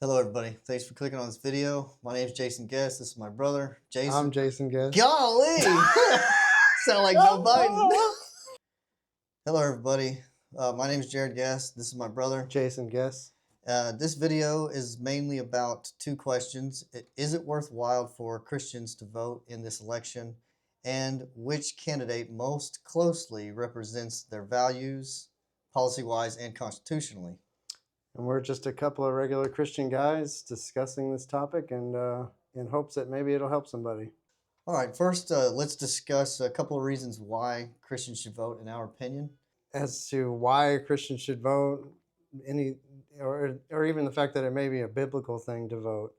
Hello, everybody. Thanks for clicking on this video. My name is Jason Guest. This is my brother, Jason. I'm Jason Guest. Golly! Sound like Joe Biden. Hello, everybody. My name is Jared Guest. This is my brother, Jason Guest. This video is mainly about two questions. Is it worthwhile for Christians to vote in this election? And which candidate most closely represents their values, policy-wise and constitutionally? And we're just a couple of regular Christian guys discussing this topic and in hopes that maybe it'll help somebody. All right, first, let's discuss a couple of reasons why Christians should vote, in our opinion. As to why Christians should vote, or even the fact that it may be a biblical thing to vote,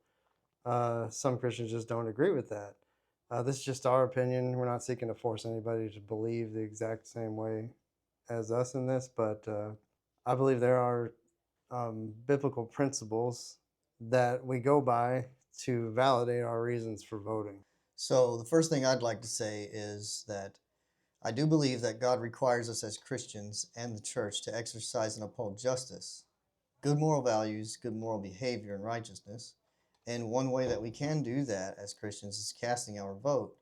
some Christians just don't agree with that. This is just our opinion. We're not seeking to force anybody to believe the exact same way as us in this, but I believe there are biblical principles that we go by to validate our reasons for voting. So the first thing I'd like to say is that I do believe that God requires us as Christians and the church to exercise and uphold justice, good moral values, good moral behavior, and righteousness. And one way that we can do that as Christians is casting our vote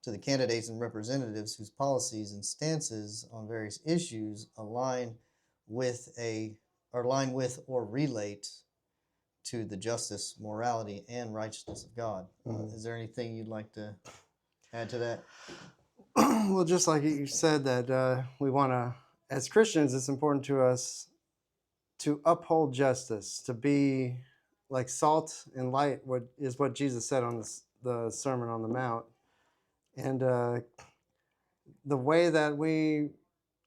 to the candidates and representatives whose policies and stances on various issues align with or relate to the justice, morality, and righteousness of God. Is there anything you'd like to add to that? Well, just like you said that we want to, as Christians, it's important to us to uphold justice, to be like salt and light, what Jesus said on the Sermon on the Mount. And the way that we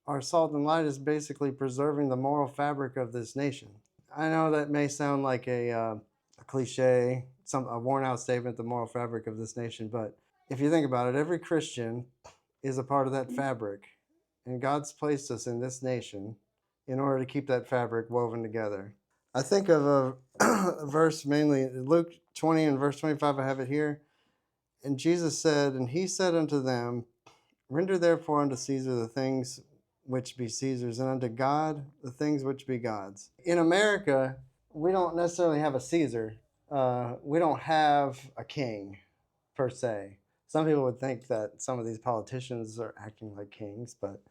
are salt and light is basically preserving the moral fabric of this nation. I know that may sound like a cliche, a worn out statement, the moral fabric of this nation, but if you think about it, every Christian is a part of that fabric, and God's placed us in this nation in order to keep that fabric woven together. I think of a verse mainly, Luke 20 and verse 25, I have it here. And Jesus said, and he said unto them, render therefore unto Caesar the things which be Caesar's, and unto God the things which be God's. In America, we don't necessarily have a Caesar. We don't have a king, per se. Some people would think that some of these politicians are acting like kings, but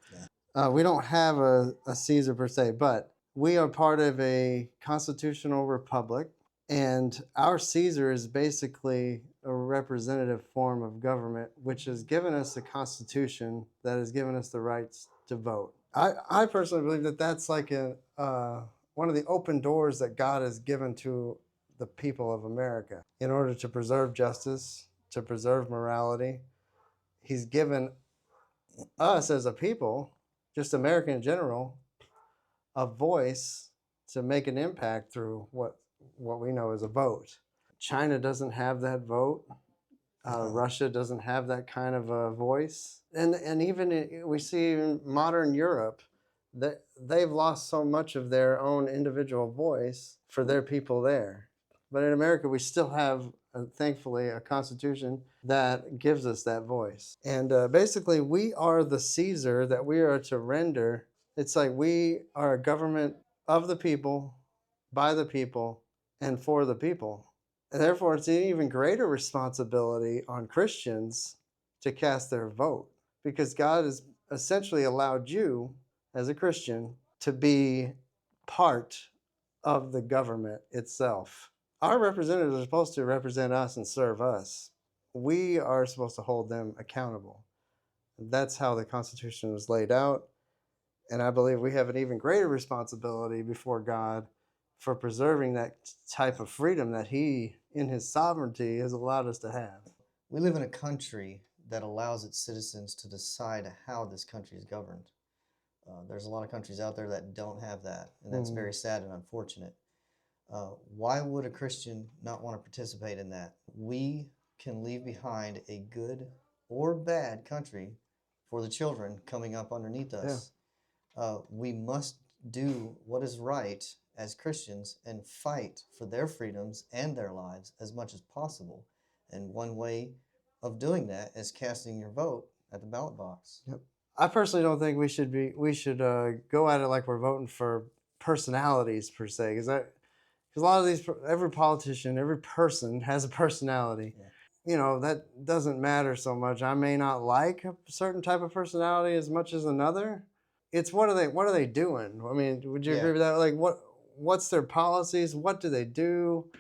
we don't have a Caesar per se. But we are part of a constitutional republic, and our Caesar is basically a representative form of government, which has given us a constitution that has given us the rights to vote. I personally believe that that's like one of the open doors that God has given to the people of America in order to preserve justice, to preserve morality. He's given us as a people, just America in general, a voice to make an impact through what we know as a vote. China doesn't have that vote. Russia doesn't have that kind of a voice. And even we see in modern Europe that they've lost so much of their own individual voice for their people there. But in America, we still have, thankfully, a constitution that gives us that voice. And basically, we are the Caesar that we are to render. It's like we are a government of the people, by the people, and for the people. And therefore, it's an even greater responsibility on Christians to cast their vote, because God has essentially allowed you, as a Christian, to be part of the government itself. Our representatives are supposed to represent us and serve us. We are supposed to hold them accountable. That's how the Constitution was laid out. And I believe we have an even greater responsibility before God for preserving that type of freedom that he, in his sovereignty, has allowed us to have. We live in a country that allows its citizens to decide how this country is governed. There's a lot of countries out there that don't have that, and that's very sad and unfortunate. Why would a Christian not want to participate in that? We can leave behind a good or bad country for the children coming up underneath us. We must do what is right as Christians and fight for their freedoms and their lives as much as possible. And one way of doing that is casting your vote at the ballot box. Yep. I personally don't think we should go at it like we're voting for personalities per se, because because a lot of these, every politician, every person has a personality. Yeah. You know, that doesn't matter so much. I may not like a certain type of personality as much as another. It's what are they doing? I mean, would you Yeah. agree with that? Like, what's their policies? What do they do?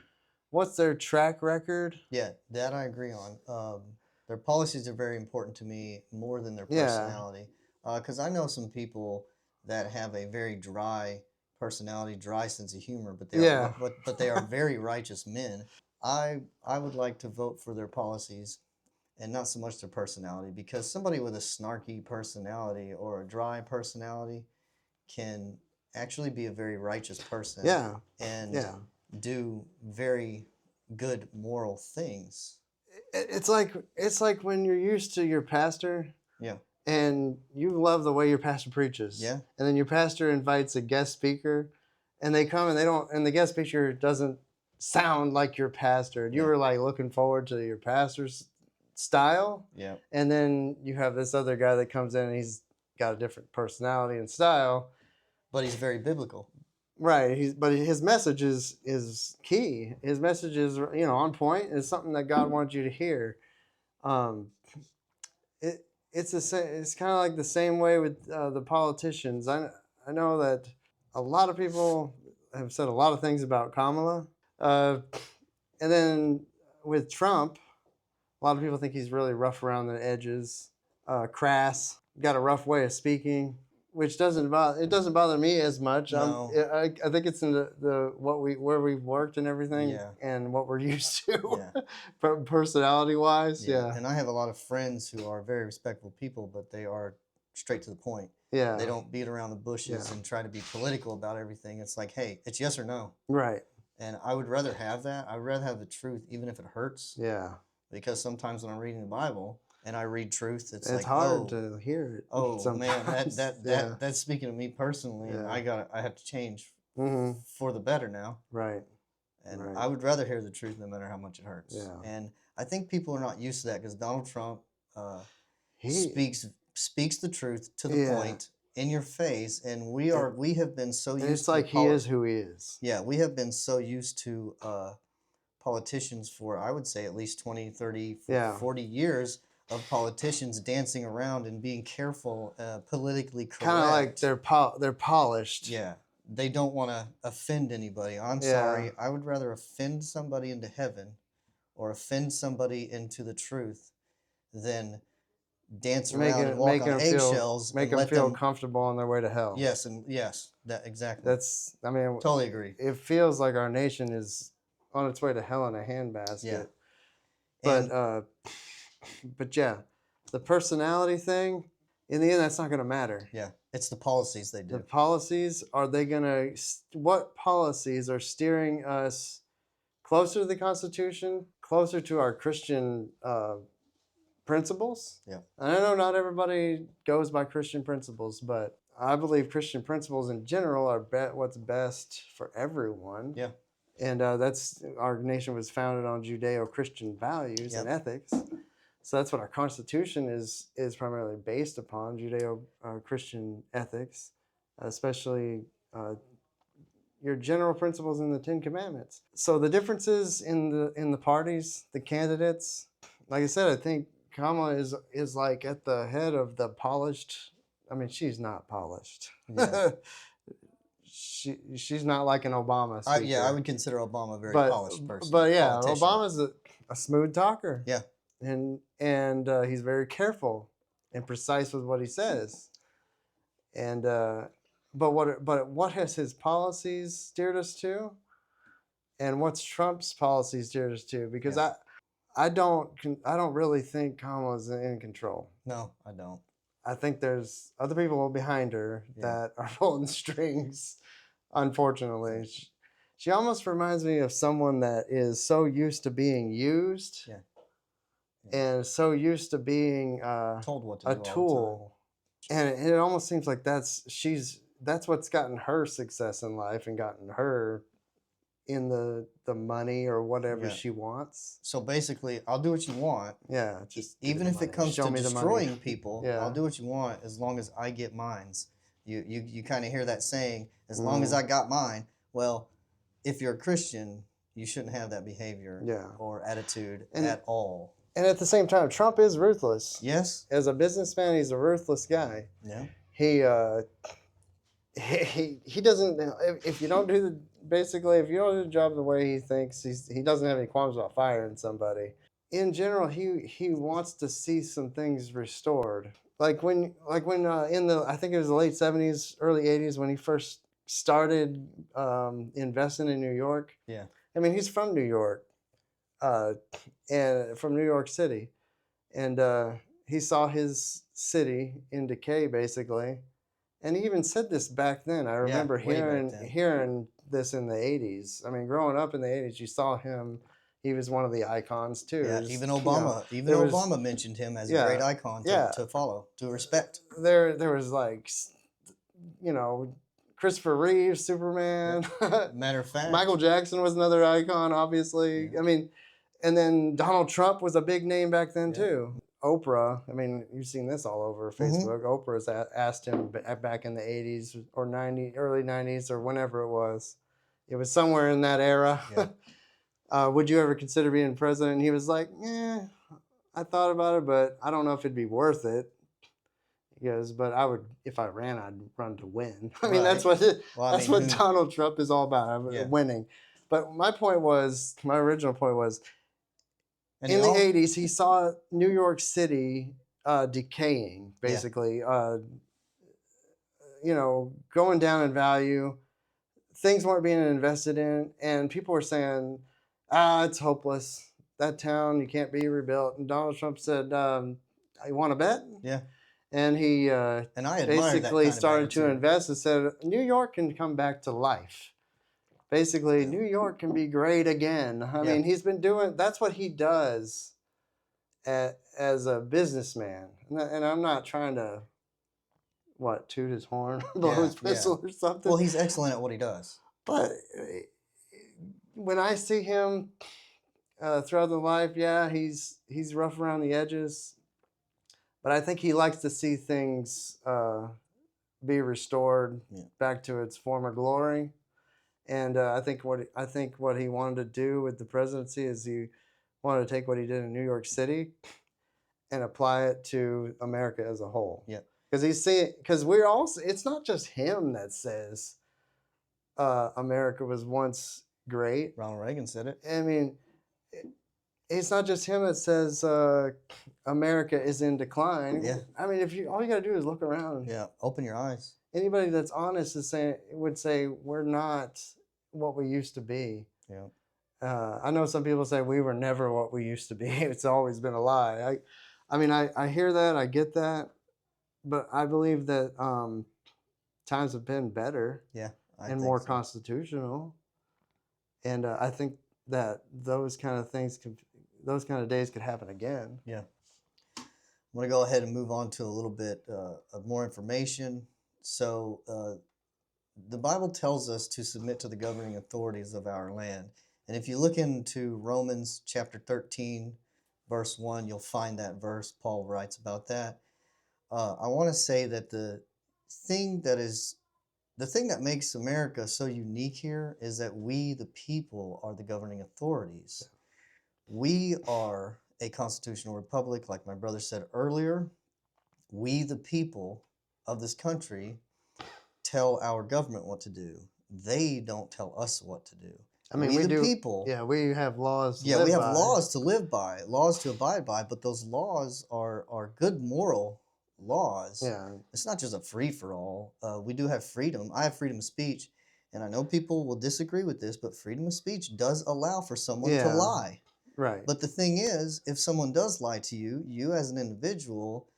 What's their track record? Yeah, that I agree on. Their policies are very important to me more than their Yeah. personality. Because I know some people that have a very dry personality, dry sense of humor, but they are Yeah. but they are very righteous men. I would like to vote for their policies and not so much their personality, because somebody with a snarky personality or a dry personality can actually be a very righteous person Yeah. and Yeah. do very good moral things. It's like when you're used to your pastor Yeah. and you love the way your pastor preaches. Yeah. And then your pastor invites a guest speaker and they come and they don't, and the guest speaker doesn't sound like your pastor. You Yeah. were like looking forward to your pastor's style. Yeah. And then you have this other guy that comes in and he's got a different personality and style. But he's very biblical. Right. But his message is key. His message is, you know, on point. It's something that God wants you to hear. Um, it's kind of like the same way with the politicians. I know that a lot of people have said a lot of things about Kamala, and then with Trump, a lot of people think he's really rough around the edges, crass, got a rough way of speaking, which doesn't bother me as much. No. I think it's in the where we've worked and everything, Yeah. and what we're used to, Yeah. personality wise. Yeah. And I have a lot of friends who are very respectful people, but they are straight to the point. Yeah. They don't beat around the bushes and try to be political about everything. It's like, hey, it's yes or no. Right. And I would rather have that. I would rather have the truth, even if it hurts. Yeah. Because sometimes when I'm reading the Bible and I read truth, it's like, hard to hear it. Oh sometimes. man, that's speaking to me personally, and I have to change for the better now. Right. And I would rather hear the truth no matter how much it hurts. Yeah. And I think people are not used to that because Donald Trump speaks the truth to the point in your face, and we have been so used. It's like he is who he is. Yeah, we have been so used to politicians for, I would say, at least 20, 30, 40 years of politicians dancing around and being careful, politically correct. Kind of like they're polished. Yeah. They don't want to offend anybody. I'm sorry. I would rather offend somebody into heaven or offend somebody into the truth than dance around and walk on eggshells. Make them feel comfortable on their way to hell. Yes, and yes, that exactly. I mean, totally agree. It feels like our nation is on its way to hell in a handbasket. Yeah. But yeah, the personality thing, in the end, that's not going to matter. Yeah, it's the policies they do. The policies, what policies are steering us closer to the Constitution, closer to our Christian principles? Yeah. And I know not everybody goes by Christian principles, but I believe Christian principles in general are what's best for everyone. Yeah. And our nation was founded on Judeo-Christian values and ethics. So that's what our Constitution is primarily based upon, Judeo-Christian ethics, especially your general principles in the Ten Commandments. So the differences in the parties, the candidates, like I said, I think Kamala is like at the head of the polished. I mean, she's not polished. Yeah. She's not like an Obama speaker. I would consider Obama a very polished person. But yeah, Obama's a smooth talker. Yeah. And he's very careful and precise with what he says. And but what has his policies steered us to? And what's Trump's policies steered us to? Because I don't really think Kamala's in control. No, I don't. I think there's other people behind her that are pulling strings, unfortunately. She almost reminds me of someone that is so used to being used and so used to being told what to a do tool. And it almost seems like that's what's gotten her success in life and gotten her in the money or whatever she wants. So basically, I'll do what you want. Yeah. Just even if it comes to destroying people, I'll do what you want as long as I get mines. You kind of hear that saying, as long as I got mine. Well, if you're a Christian, you shouldn't have that behavior Yeah. or attitude And- at all. And at the same time, Trump is ruthless. Yes. As a businessman, he's a ruthless guy. Yeah. He doesn't. If you don't do the basically, if you don't do the job the way he thinks, he doesn't have any qualms about firing somebody. In general, he wants to see some things restored. Like when in the, I think it was the late 70s, early 80s, when he first started investing in New York. Yeah. I mean, he's from New York, and from New York City, and he saw his city in decay, basically. And he even said this back then. I remember way back then. hearing this in the 80s. I mean, growing up in the 80s, you saw him. He was one of the icons too. Yeah, Was, even you Obama, know, Obama mentioned him as yeah, a great icon to follow, to respect. There was like, you know, Christopher Reeve, Superman. Matter of fact, Michael Jackson was another icon, obviously. Yeah. I mean, and then Donald Trump was a big name back then Yeah. too. Oprah, I mean, you've seen this all over Facebook. Oprah's asked him back in the 80s or 90s, early 90s or whenever it was. It was somewhere in that era. Yeah. Would you ever consider being president? And he was like, yeah, I thought about it, but I don't know if it'd be worth it. He goes, but I would, if I ran, I'd run to win. I mean, that's what Donald Trump is all about, winning. But my original point was, in the 80s, he saw New York City decaying, basically, you know, going down in value. Things weren't being invested in, and people were saying, it's hopeless. That town, you can't be rebuilt. And Donald Trump said, you want to bet? Yeah. And he and I basically started to invest and said, New York can come back to life. Basically, New York can be great again. I mean, he's been doing, that's what he does as a businessman. And I'm not trying to, toot his horn, blow his whistle or something. Well, he's excellent at what he does. But when I see him throughout the life, he's rough around the edges. But I think he likes to see things be restored back to its former glory. And I think what he wanted to do with the presidency is he wanted to take what he did in New York City and apply it to America as a whole. Yeah. Because we're also, it's not just him that says America was once great. Ronald Reagan said it. I mean, it's not just him that says America is in decline. Yeah. I mean, all you got to do is look around. Yeah. Open your eyes. Anybody that's honest would say we're not what we used to be. Yeah. I know some people say we were never what we used to be. It's always been a lie. I mean, I hear that, I get that, but I believe that times have been better. Yeah. And more constitutional. And I think that those kind of days could happen again. Yeah. I'm going to go ahead and move on to a little bit of more information. So the Bible tells us to submit to the governing authorities of our land. And if you look into Romans chapter 13, verse 1, you'll find that verse. Paul writes about that. I want to say that the thing that makes America so unique here is that we, the people, are the governing authorities. We are a constitutional republic, like my brother said earlier. We, the people of this country, tell our government what to do. They don't tell us what to do. I mean, we do. People. Yeah, we have laws. Yeah, we have laws to live by, laws to abide by, but those laws are good moral laws. Yeah. It's not just a free-for-all. We do have freedom. I have freedom of speech, and I know people will disagree with this, but freedom of speech does allow for someone to lie. Right. But the thing is, if someone does lie to you, you as an individual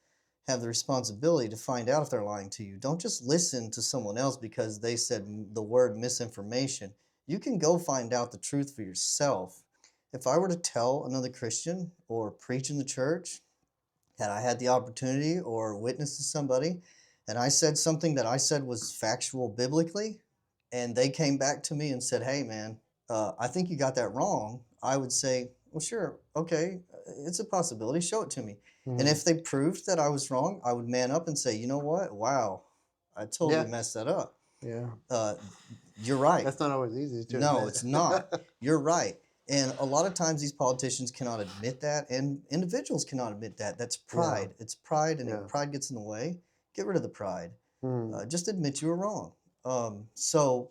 have the responsibility to find out if they're lying to you. Don't just listen to someone else because they said the word misinformation. You can go find out the truth for yourself. If I were to tell another Christian or preach in the church, had I had the opportunity or witness to somebody, and I said something that I said was factual biblically, and they came back to me and said, hey man, I think you got that wrong, I would say, well sure, okay, it's a possibility, show it to me. Mm-hmm. And if they proved that I was wrong, I would man up and say, you know what, wow, I totally messed that up. Yeah. You're right. That's not always easy to No, admit. it's not. You're right. And a lot of times these politicians cannot admit that, and individuals cannot admit that. That's Yeah, pride. It's pride, and yeah. if pride gets in the way, get rid of the pride. Mm, Just admit you were wrong. So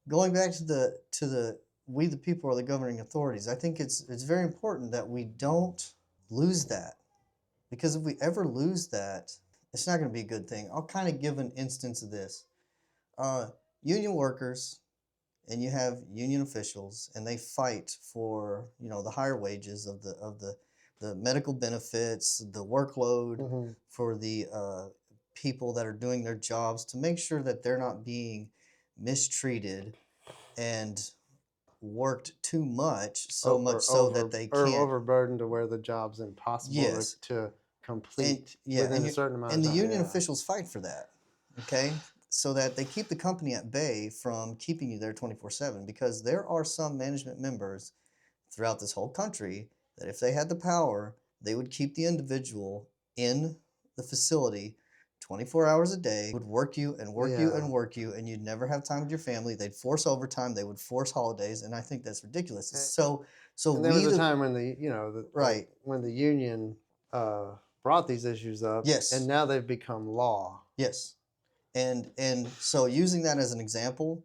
going back to the we the people are the governing authorities, I think it's very important that we don't lose that, because if we ever lose that, it's not going to be a good thing. I'll kind of give an instance of this. Uh, Union workers, and you have union officials, and they fight for, the higher wages of the medical benefits, the workload, mhm. for the people that are doing their jobs, to make sure that they're not being mistreated and worked too much, so much so that they Or can't. overburdened to where the job's impossible Yes. to And complete yeah, within a certain amount and of the time. union Yeah. officials fight for that, okay? So that they keep the company at bay from keeping you there 24/7, because there are some management members throughout this whole country that if they had the power, they would keep the individual in the facility 24 hours a day, would work you and work you Yeah. and work you, and you'd never have time with your family. They'd force overtime, they would force holidays, and I think that's ridiculous. A- So And there was we a the time when the right. when the union brought these issues up, and Yes. now they've become law. Yes. And so using that as an example,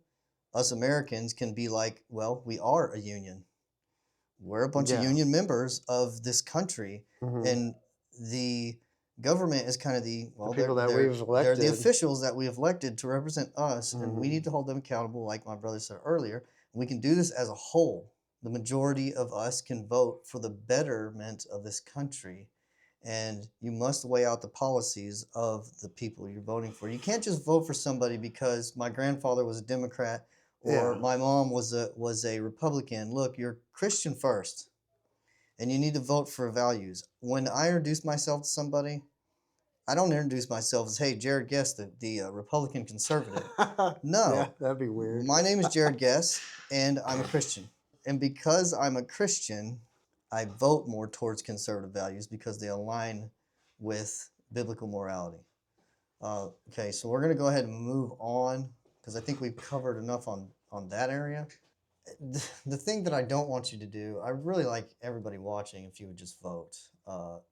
us Americans can be like, well, we are a union. We're a bunch of Yeah. union members of this country, Hmm. and the government is kind of The well, people that they're we've they're the elected. officials that we have elected to represent us, and we Hmm. need to hold them accountable, like my brother said earlier. We can do this as a whole. The majority of us can vote for the betterment of this country, and you must weigh out the policies of the people you're voting for. You can't just vote for somebody because my grandfather was a Democrat or Yeah. my mom was a Republican. Look, you're Christian first, and you need to vote for values. When I introduce myself to somebody, I don't introduce myself as, "Hey, Jared Guest, the Republican conservative." Yeah, No, that'd be weird. my name is Jared Guest, and I'm a Christian. And because I'm a Christian, I vote more towards conservative values because they align with biblical morality. Okay, so we're going to go ahead and move on, because I think we've covered enough on that area. The thing that I don't want you to do, I really like everybody watching if you would just vote.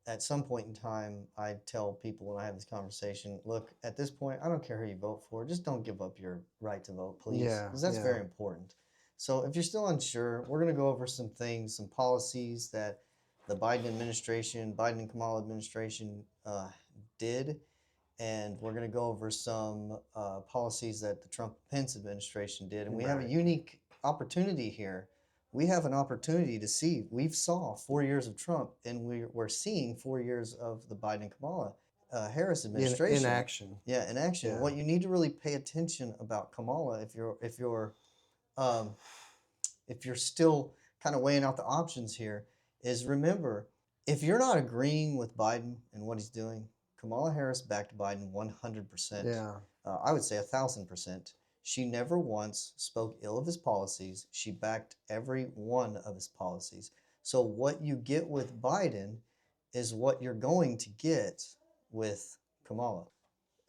At some point in time, I tell people when I have this conversation, look, at this point, I don't care who you vote for, just don't give up your right to vote, please, Yeah, because that's yeah. very important. So if you're still unsure, we're going to go over some things, some policies that the Biden administration, Biden and Kamala administration did, and we're going to go over some policies that the Trump Pence administration did. And we have a Right. unique opportunity here. We have an opportunity to see. We've saw 4 years of Trump, and we're seeing 4 years of the Biden and Kamala Harris In administration. action. Yeah, in action. Yeah. What you need to really pay attention about Kamala, um, if you're still kind of weighing out the options here, is remember, if you're not agreeing with Biden and what he's doing, Kamala Harris backed Biden 100%. Yeah. I would say 1,000%. She never once spoke ill of his policies. She backed every one of his policies. So what you get with Biden is what you're going to get with Kamala.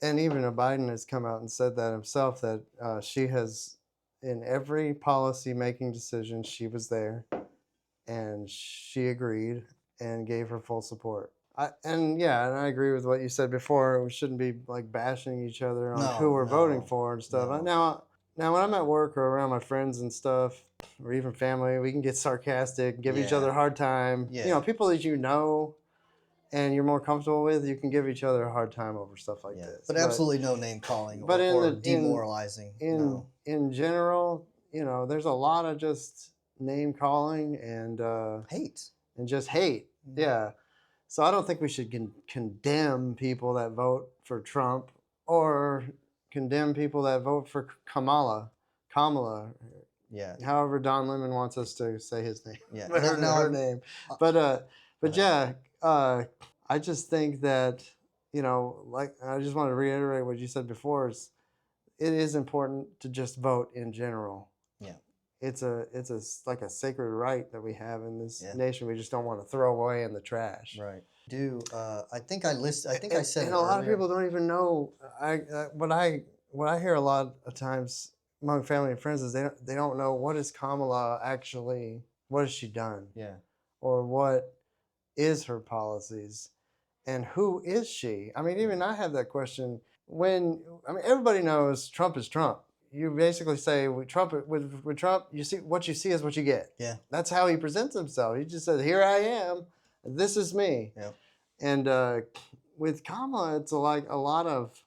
And even Biden has come out and said that himself, that she has, in every policy making decision, she was there and she agreed and gave her full support. And I agree with what you said before. We shouldn't be like bashing each other on who No, we're voting no, for and stuff. no. Now when I'm at work or around my friends and stuff, or even family, we can get sarcastic, give each other a Yeah, hard time. yeah, People that you know and you're more comfortable with, you can give each other a hard time over stuff like yeah. this. But absolutely no name calling But or demoralizing. No. in general, there's a lot of just name calling Hate. and just hate. Mhm. Yeah. So I don't think we should condemn people that vote for Trump or condemn people that vote for Kamala, Yeah, however Don Lemon wants us to say his name, yeah. her name. But ahead. yeah, I just think that like I just want to reiterate what you said before. It is important to just vote in general. Yeah. It's like a sacred right that we have in this Yeah. nation. We just don't want to throw away in the trash. Right. I think I said And it a lot of earlier. people don't even know. What I hear a lot of times, among family and friends is they don't know what is Kamala actually, what has she done, Yeah. or what is her policies, and who is she? I mean, even I have that question. When I mean, everybody knows Trump is Trump. You basically say with Trump, you see what you see is what you get. Yeah. That's how he presents himself. He just says, "Here I am. This is me." Yeah. And with Kamala, it's like a lot of,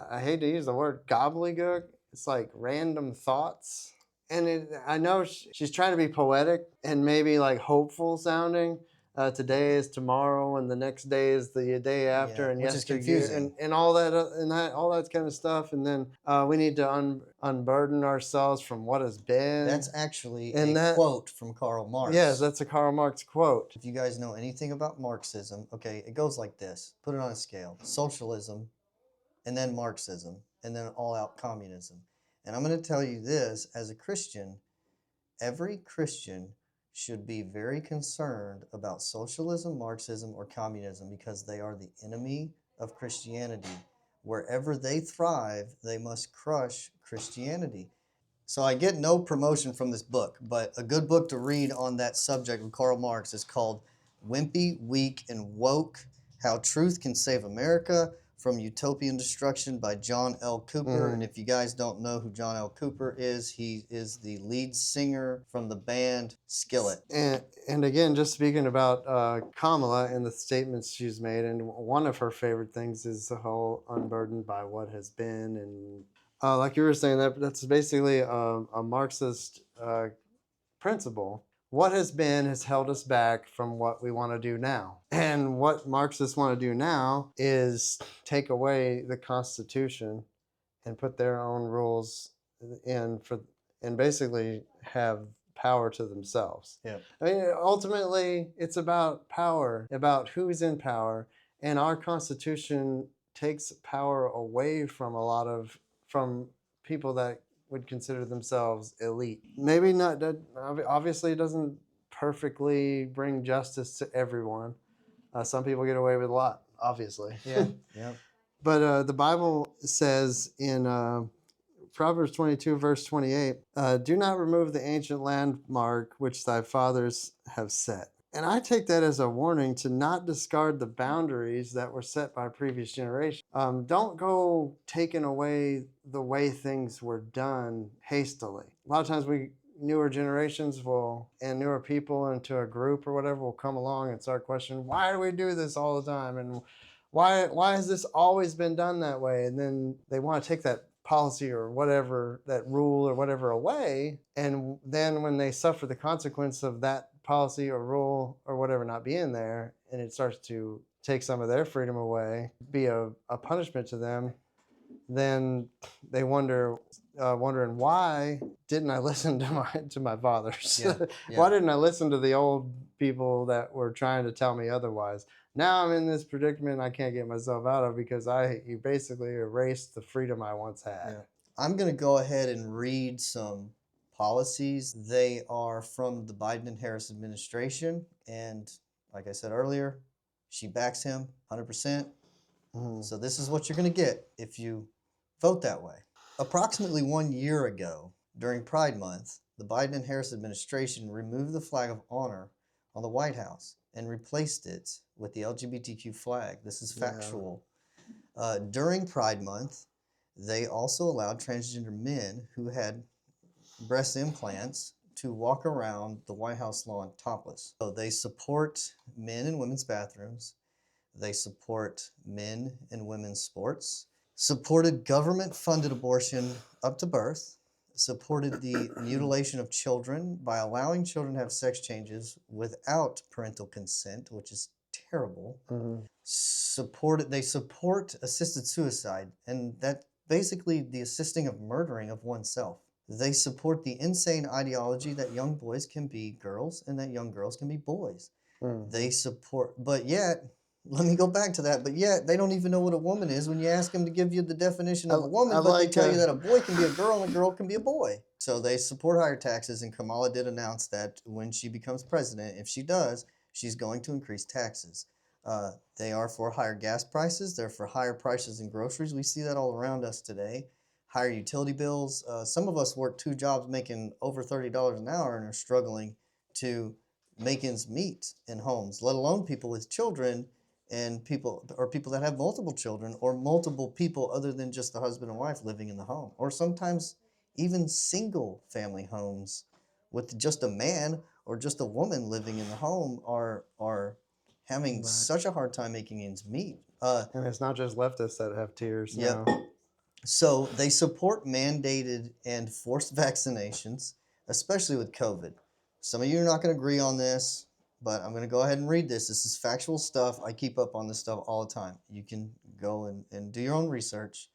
I hate to use the word gobbledygook. It's like random thoughts. And I know she's trying to be poetic and maybe like hopeful sounding. Today is tomorrow, and the next day is the day after, Yeah, and which is yesteryear, confusing. and all that all that kind of stuff. And then we need to unburden ourselves from what has been. That's actually And a quote from Karl Marx. Yes, that's a Karl Marx quote. If you guys know anything about Marxism, okay, it goes like this. Put it on a scale. Socialism, and then Marxism, and then all-out communism. And I'm going to tell you this, as a Christian, every Christian should be very concerned about socialism, Marxism, or communism because they are the enemy of Christianity. Wherever they thrive, they must crush Christianity. So I get no promotion from this book, but a good book to read on that subject of Karl Marx is called Wimpy, Weak, and Woke: How Truth Can Save America from Utopian Destruction by John L. Cooper. And if you guys don't know who John L. Cooper is, he is the lead singer from the band Skillet. And again, just speaking about Kamala and the statements she's made, and one of her favorite things is the whole unburdened by what has been. And like you were saying, that's basically a Marxist principle. What has been has held us back from what we want to do now. And what Marxists want to do now is take away the Constitution and put their own rules in and basically have power to themselves. Yeah. I mean, ultimately, it's about power, about who's in power, and our Constitution takes power away from people that would consider themselves elite. Maybe not. Obviously, it doesn't perfectly bring justice to everyone. Some people get away with a lot, obviously. Yeah. Yeah. But the Bible says in Proverbs 22, verse 28, do not remove the ancient landmark which thy fathers have set. And I take that as a warning to not discard the boundaries that were set by previous generations. Don't go taking away the way things were done hastily. A lot of times newer generations and newer people into a group or whatever will come along and start questioning, why do we do this all the time? And why has this always been done that way? And then they want to take that policy or whatever, that rule or whatever away. And then when they suffer the consequence of that policy or rule or whatever not being there, and it starts to take some of their freedom away, be a punishment to them, then they wondering why didn't I listen to my fathers? Yeah, yeah. Why didn't I listen to the old people that were trying to tell me otherwise? Now I'm in this predicament I can't get myself out of because you basically erased the freedom I once had. Yeah. I'm going to go ahead and read some policies. They are from the Biden and Harris administration. And like I said earlier, she backs him 100%. So this is what you're going to get if you vote that way. Approximately 1 year ago, during Pride Month, the Biden and Harris administration removed the flag of honor on the White House and replaced it with the LGBTQ flag. This is factual. Yeah. During Pride Month, they also allowed transgender men who had breast implants to walk around the White House lawn topless. So they support men in women's bathrooms. They support men and women's sports, supported government-funded abortion up to birth, supported the mutilation of children by allowing children to have sex changes without parental consent, which is terrible. They support assisted suicide, and that basically the assisting of murdering of oneself. They support the insane ideology that young boys can be girls and that young girls can be boys. They support, but yet, let me go back to that. But yet, they don't even know what a woman is when you ask them to give you the definition of a woman, but they tell you that a boy can be a girl and a girl can be a boy. So they support higher taxes, and Kamala did announce that when she becomes president, if she does, she's going to increase taxes. They are for higher gas prices. They're for higher prices in groceries. We see that all around us today. higher utility bills. Some of us work 2 jobs making over $30 an hour and are struggling to make ends meet in homes, let alone people with children and people that have multiple children or multiple people other than just the husband and wife living in the home, or sometimes even single family homes with just a man or just a woman living in the home are having Right. such a hard time making ends meet. And it's not just leftists that have tears Yep. now. So they support mandated and forced vaccinations, especially with COVID. Some of you are not going to agree on this, but I'm going to go ahead and read this. This is factual stuff. I keep up on this stuff all the time. You can go and do your own research,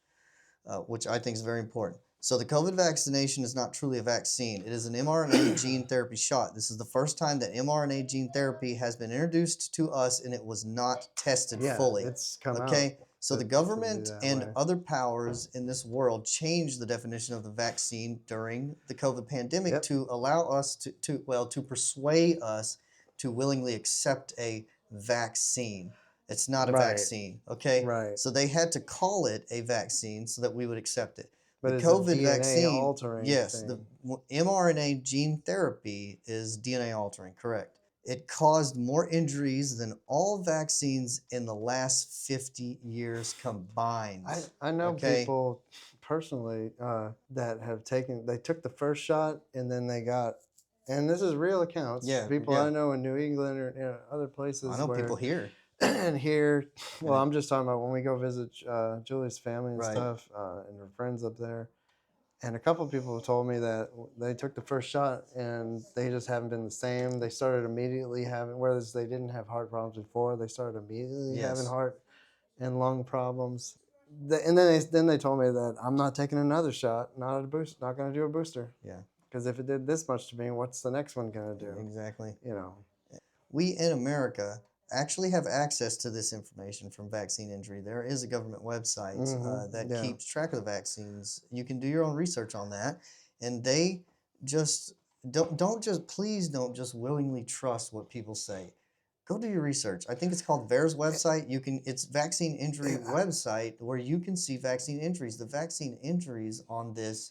which I think is very important. So the COVID vaccination is not truly a vaccine. It is an mRNA gene therapy shot. This is the first time that mRNA gene therapy has been introduced to us, and it was not tested Yeah, fully. it's come out. Okay, so the to be government that and way. other powers in this world changed the definition of the vaccine during the COVID pandemic Yep. to allow us to persuade us to willingly accept a vaccine. It's not a Right. vaccine, okay? Right. So they had to call it a vaccine so that we would accept it. But The it's a COVID DNA vaccine, altering yes, the thing. mRNA gene therapy is DNA altering, correct. It caused more injuries than all vaccines in the last 50 years combined. I know okay? people personally that have they took the first shot and then they got, and this is real accounts. Yeah, People yeah. I know in New England or other places I know where people here. and here, well, And I'm just talking about when we go visit Julie's family and Right. stuff, and her friends up there. And a couple of people have told me that they took the first shot and they just haven't been the same. They started immediately having, whereas they didn't have heart problems before, they started immediately having Yes. heart and lung problems. And then they told me that I'm not taking another shot, not a boost, not going to do a booster. Yeah, Because if it did this much to me, what's the next one going to do? exactly. You know. We in America actually have access to this information from Vaccine Injury. There is a government website that Yeah. keeps track of the vaccines. You can do your own research on that, and they just please don't just willingly trust what people say. Go do your research. I think it's called VAERS website. It's Vaccine Injury website where you can see vaccine injuries. The vaccine injuries on this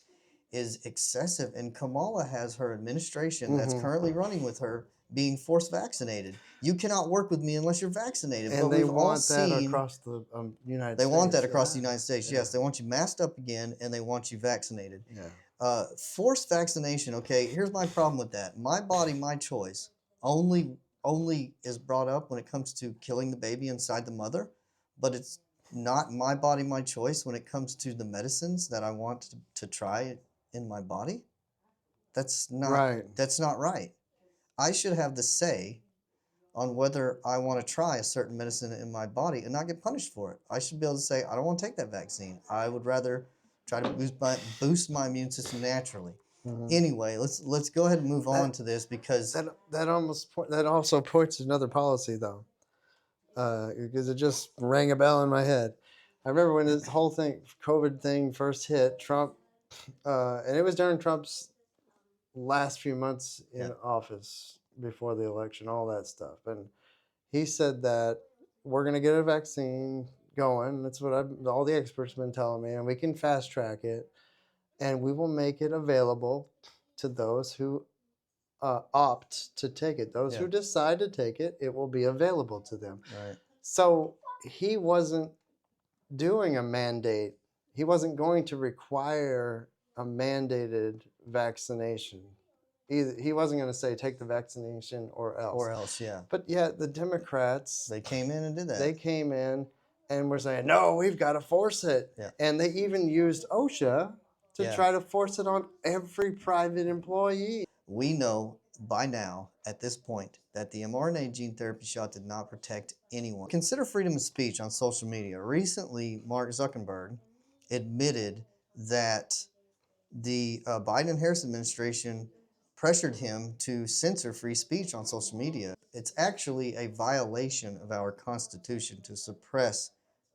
is excessive, and Kamala has her administration that's currently running with her being forced vaccinated. You cannot work with me unless you're vaccinated. And but they we've all want that seen across the United they States. want that across the Yeah. United States. Yeah. Yes, they want you masked up again, and they want you vaccinated. Yeah. Forced vaccination. Okay, here's my problem with that. My body, my choice. Only is brought up when it comes to killing the baby inside the mother, but it's not my body, my choice when it comes to the medicines that I want to try in my body. That's not Right. That's not right. I should have the say on whether I want to try a certain medicine in my body and not get punished for it. I should be able to say, I don't want to take that vaccine. I would rather try to boost my immune system naturally. Anyway, let's go ahead and move on to this because that also points to another policy though, because it just rang a bell in my head. I remember when this whole COVID thing first hit, Trump, and it was during Trump's last few months in office before the election, all that stuff, and he said that we're going to get a vaccine going. That's what all the experts have been telling me, and we can fast track it, and we will make it available to those who opt to take it. Those who decide to take it, it will be available to them. Right. So he wasn't doing a mandate. He wasn't going to require a mandated vaccination. He wasn't going to say take the vaccination or else. Or else, yeah. But yet the Democrats, They came in and did that. they came in and were saying, no, we've got to force it. Yeah. And they even used OSHA to try to force it on every private employee. We know by now, at this point, that the mRNA gene therapy shot did not protect anyone. Consider freedom of speech on social media. Recently, Mark Zuckerberg admitted that the Biden and Harris administration pressured him to censor free speech on social media. It's actually a violation of our Constitution to suppress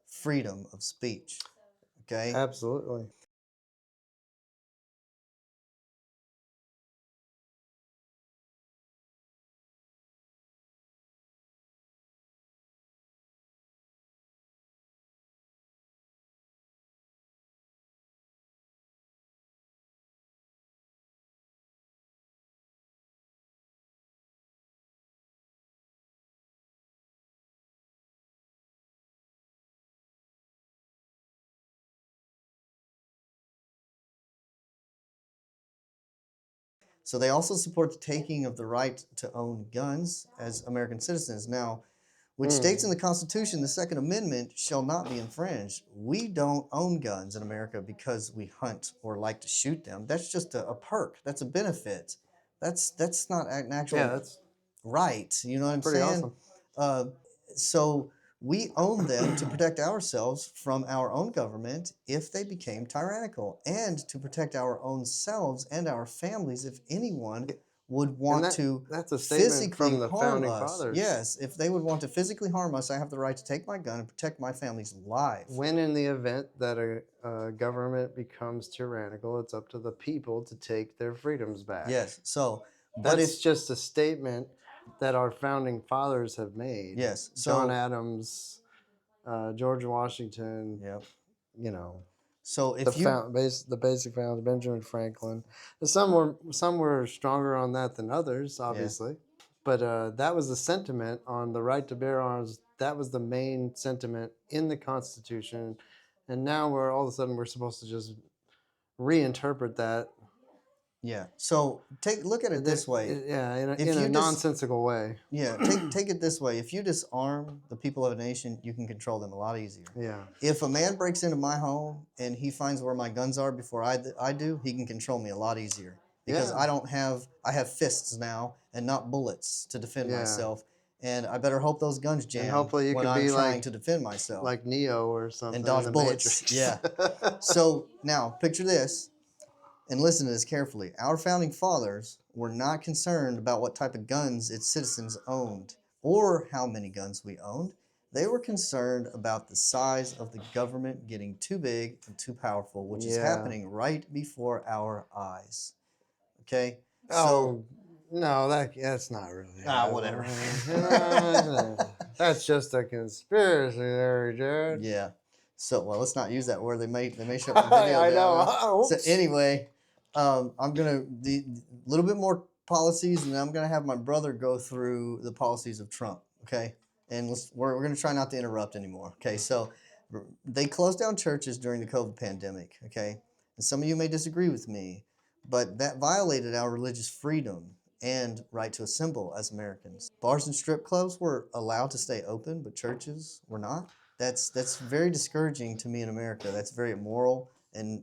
freedom of speech. Okay? Absolutely. So they also support the taking of the right to own guns as American citizens. Now, which states in the Constitution, the Second Amendment shall not be infringed. We don't own guns in America because we hunt or like to shoot them. That's just a perk. That's a benefit. That's not an actual Yeah, that's right. You know what I'm pretty saying? awesome. Uh, so we own them to protect ourselves from our own government if they became tyrannical, and to protect our own selves and our families if anyone would And want to that's a statement physically from the harm founding us. fathers. Yes, if they would want to physically harm us, I have the right to take my gun and protect my family's life. When in the event that a government becomes tyrannical, it's up to the people to take their freedoms back. Yes. So, but That's if just a statement that our founding fathers have made. yes, John so Adams, George Washington, yep. you know, So the if you the basic founders, Benjamin Franklin. Some were stronger on that than others, obviously, but that was the sentiment on the right to bear arms. That was the main sentiment in the Constitution, and now we're all of a sudden we're supposed to just reinterpret that. yeah. So look at it this way. Yeah, If in you a just nonsensical way. yeah, take it this way. If you disarm the people of a nation, you can control them a lot easier. Yeah. If a man breaks into my home and he finds where my guns are before I do, he can control me a lot easier because Yeah. I have fists now and not bullets to defend Yeah. myself. And I better hope those guns jam hopefully you when can I'm be trying like- to defend myself. Like Neo or something. And dodge in the bullets. Matrix. Yeah. So now picture this and listen to this carefully. Our founding fathers were not concerned about what type of guns its citizens owned or how many guns we owned. They were concerned about the size of the government getting too big and too powerful, which is Yeah. happening right before our eyes. Okay? Oh no, that's not really. Whatever. That's just a conspiracy theory, Jared. Yeah. So, well, let's not use that word. They may shut the video I down. know. So Oops. anyway, I'm gonna the little bit more policies, and then I'm gonna have my brother go through the policies of Trump. Okay, and we're gonna try not to interrupt anymore. Okay, so they closed down churches during the COVID pandemic. Okay, and some of you may disagree with me, but that violated our religious freedom and right to assemble as Americans. Bars and strip clubs were allowed to stay open, but churches were not. That's very discouraging to me in America. That's very immoral and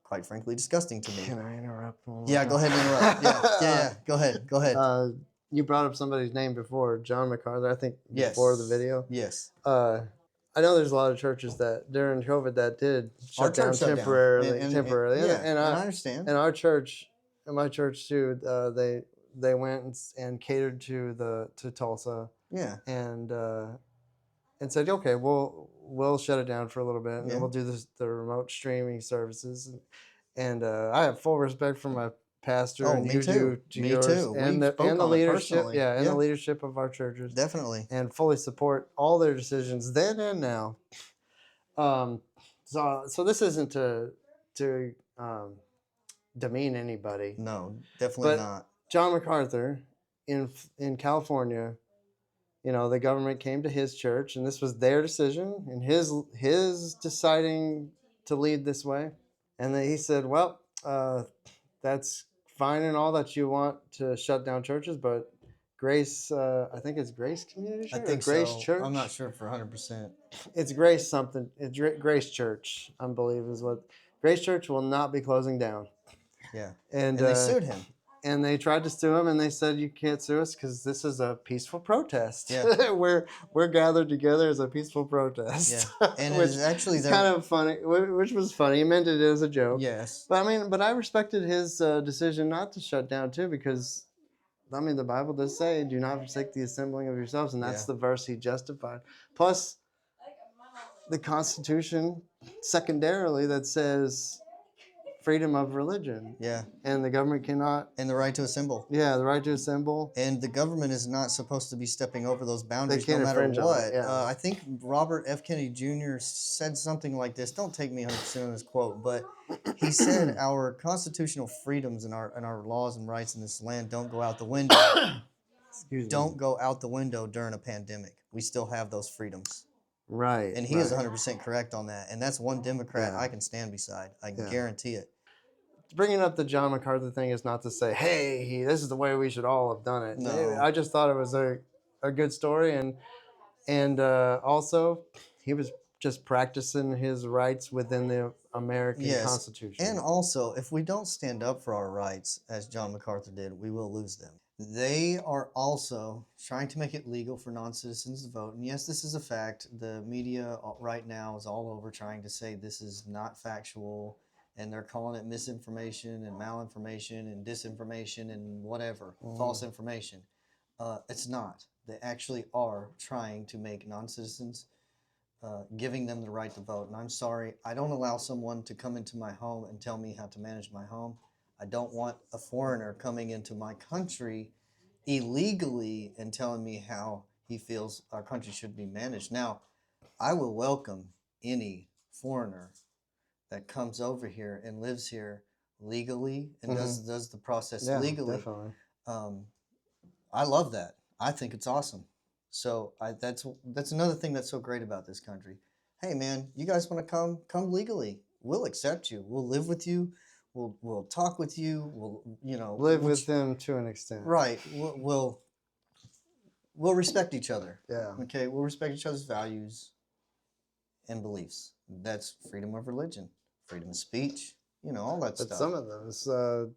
quite frankly disgusting to me. Can I interrupt? Yeah, go ahead and interrupt. Yeah. Go ahead. You brought up somebody's name before, John MacArthur. I think Yes. before the video. Yes. I know there's a lot of churches that during COVID that did Our shut down church shut down. temporarily. And I understand. And our church, and my church too, they went and catered to Tulsa. Yeah. And said, okay, we'll shut it down for a little bit, and Yeah. we'll do the remote streaming services. And I have full respect for my pastor, and me you too. do Me yours, too. and We the spoke on it leadership, personally. and the leadership of our churches, Definitely. and fully support all their decisions then and now. So this isn't to demean anybody. No, definitely But not. John MacArthur in California, you know, the government came to his church, and this was their decision and his deciding to lead this way. And then he said, well, that's fine and all that you want to shut down churches, but Grace, I think it's Grace Community Church? I think Grace so. Church? I'm not sure for 100%. It's Grace something. It's Grace Church, I believe is what. Grace Church will not be closing down. Yeah. And they sued him. And they tried to sue him, and they said, you can't sue us because this is a peaceful protest. Yeah. we're gathered together as a peaceful protest. Yeah. And which it's actually is kind of funny, which was funny. He meant it as a joke. Yes. But I respected his decision not to shut down too, because the Bible does say, do not forsake the assembling of yourselves, and that's the verse he justified. Plus, the Constitution, secondarily, that says freedom of religion. Yeah. And the government cannot. And the right to assemble. Yeah, the right to assemble. And the government is not supposed to be stepping over those boundaries no can't matter infringe on what. it, yeah. I think Robert F. Kennedy Jr. said something like this. Don't take me 100% on this quote, but he said our constitutional freedoms and our laws and rights in this land don't go out the window. Don't go out the window during a pandemic. We still have those freedoms. Right. And he is 100% correct on that. And that's one Democrat I can stand beside. I can guarantee it. bringing up the John MacArthur thing is not to say, hey, this is the way we should all have done it. No. I just thought it was a good story, and also he was just practicing his rights within the American Constitution. And also, if we don't stand up for our rights, as John MacArthur did, we will lose them. They are also trying to make it legal for non-citizens to vote. And yes, this is a fact. The media right now is all over trying to say this is not factual, and they're calling it misinformation and malinformation and disinformation and whatever, false information. It's not. They actually are trying to make non-citizens, giving them the right to vote. And I'm sorry, I don't allow someone to come into my home and tell me how to manage my home. I don't want a foreigner coming into my country illegally and telling me how he feels our country should be managed. Now, I will welcome any foreigner that comes over here and lives here legally and does the process legally. Definitely. I love that. I think it's awesome. So that's another thing that's so great about this country. Hey man, you guys want to come legally. We'll accept you. We'll live with you. We'll talk with you. We'll live with them to an extent. Right. We'll respect each other. Yeah. Okay. We'll respect each other's values and beliefs. That's freedom of religion, freedom of speech. All that stuff. But some of those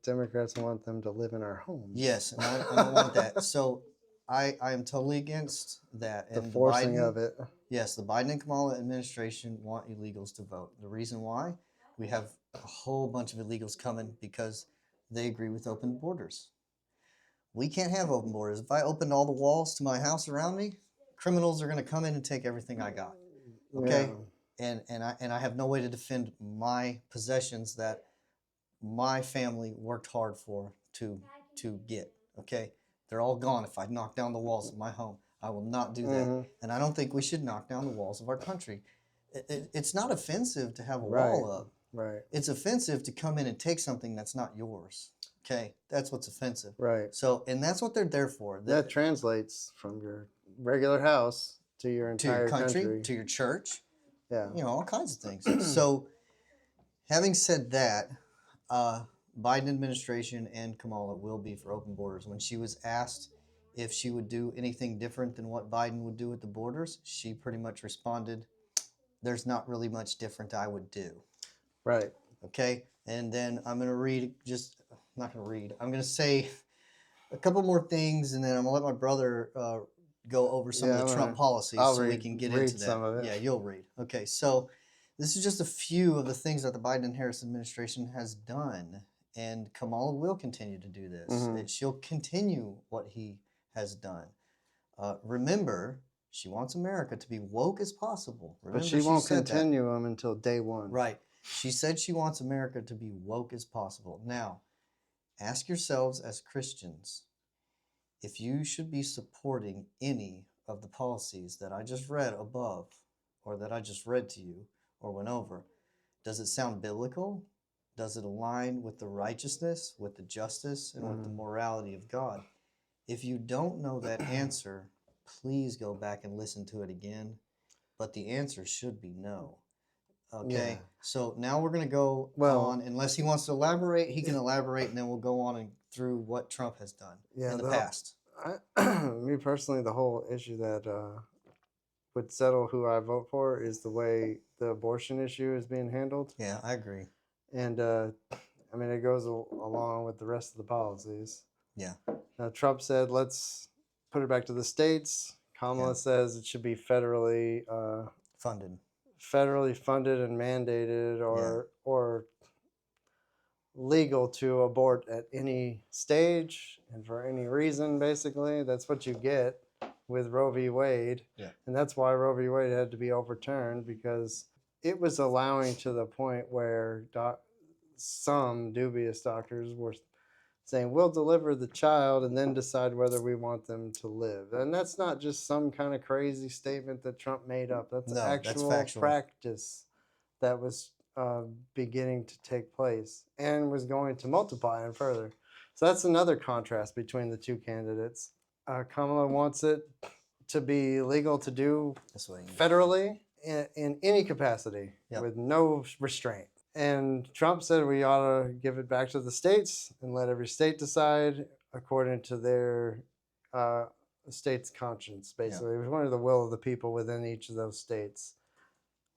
Democrats want them to live in our homes. Yes, and I don't want that. So I am totally against that. The forcing of it. Yes, the Biden and Kamala administration want illegals to vote. The reason why? We have a whole bunch of illegals coming because they agree with open borders. We can't have open borders. If I opened all the walls to my house around me, criminals are going to come in and take everything I got. Okay? Yeah. And I have no way to defend my possessions that my family worked hard for to get. Okay? They're all gone if I knock down the walls of my home. I will not do that. And I don't think we should knock down the walls of our country. It's not offensive to have a wall up. Right. It's offensive to come in and take something that's not yours. Okay? That's what's offensive. Right. So, and that's what they're there for. That translates from your regular house to your entire country. To your church. Yeah. All kinds of things. So, having said that, Biden administration and Kamala will be for open borders. When she was asked if she would do anything different than what Biden would do at the borders, she pretty much responded, there's not really much different I would do. Right. Okay? And then I'm going to read I'm going to say a couple more things, and then I'm going to let my brother go over some of the Trump policies we can get into that. Some of it. Yeah, you'll read. Okay, so this is just a few of the things that the Biden and Harris administration has done, and Kamala will continue to do this. She'll continue what he has done. Remember, she wants America to be woke as possible. Remember, but she won't continue them until day one. Right. She said she wants America to be woke as possible. Now, ask yourselves as Christians if you should be supporting any of the policies that I just read above or that I just read to you or went over. Does it sound biblical? Does it align with the righteousness, with the justice, and with the morality of God? If you don't know that answer, please go back and listen to it again. But the answer should be no. Okay, so now we're going to go on. Unless he wants to elaborate, he can elaborate, and then we'll go on and through what Trump has done in the past. Me personally, the whole issue that would settle who I vote for is the way the abortion issue is being handled. Yeah, I agree. And it goes along with the rest of the policies. Yeah. Now, Trump said, let's put it back to the states. Kamala says it should be federally funded and mandated or legal to abort at any stage and for any reason, basically. That's what you get with Roe v. Wade. Yeah. And that's why Roe v. Wade had to be overturned, because it was allowing to the point where some dubious doctors were saying, we'll deliver the child and then decide whether we want them to live. And that's not just some kind of crazy statement that Trump made up. That's actual practice that was beginning to take place and was going to multiply and further. So that's another contrast between the two candidates. Kamala wants it to be legal to do federally in any capacity with no restraint. And Trump said we ought to give it back to the states and let every state decide according to their uh, state's conscience. Basically, it was one of the will of the people within each of those states.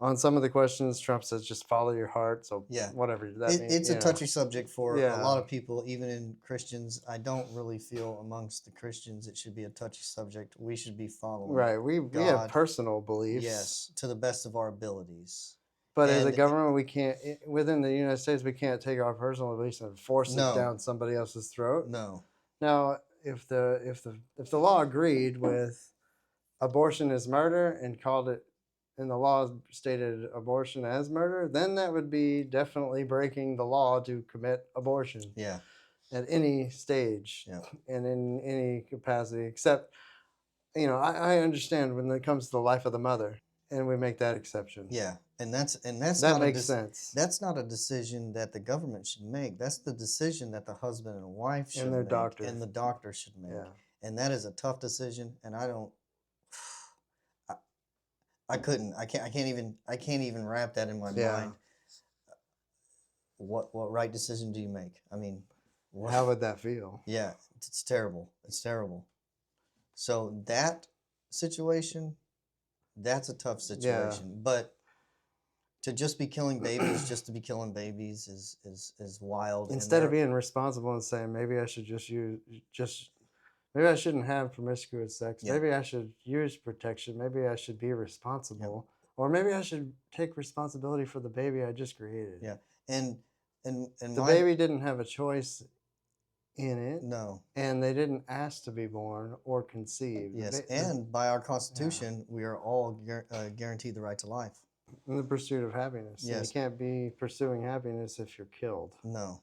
On some of the questions, Trump says just follow your heart. So Yeah. whatever that means. It's a touchy subject for a Yeah. lot of people, even in Christians. I don't really feel amongst the Christians it should be a touchy subject. We should be following Right. We have God. personal beliefs. Yes, to the best of our abilities. But as a And government, we can't, within the United States, we can't take our personal beliefs and force No. it down somebody else's throat. no, Now, if the law agreed with abortion is murder and called it, and the law stated abortion as murder, then that would be definitely breaking the law to commit abortion yeah, at any stage Yeah. and in any capacity, except, I understand when it comes to the life of the mother, and we make that exception. yeah, and that's That not makes sense. That's not a decision that the government should make. That's the decision that the husband and wife should their make, doctor. and the doctor should make. Yeah. And that is a tough decision, and I don't. I couldn't. I can't even wrap that in my Yeah. mind. What right decision do you make? I mean, How would that feel? Yeah, it's terrible. It's terrible. So that situation, that's a tough situation. But to just be killing babies, just to be killing babies, is wild. And Instead of there- being responsible and saying maybe I should maybe I shouldn't have promiscuous sex. Yeah. Maybe I should use protection. Maybe I should be responsible, or maybe I should take responsibility for the baby I just created. Yeah, and The baby didn't have a choice in it, no. and they didn't ask to be born or conceived. Yes, and by our Constitution, we are all guaranteed the right to life. In the pursuit of happiness. Yes. You can't be pursuing happiness if you're killed. No,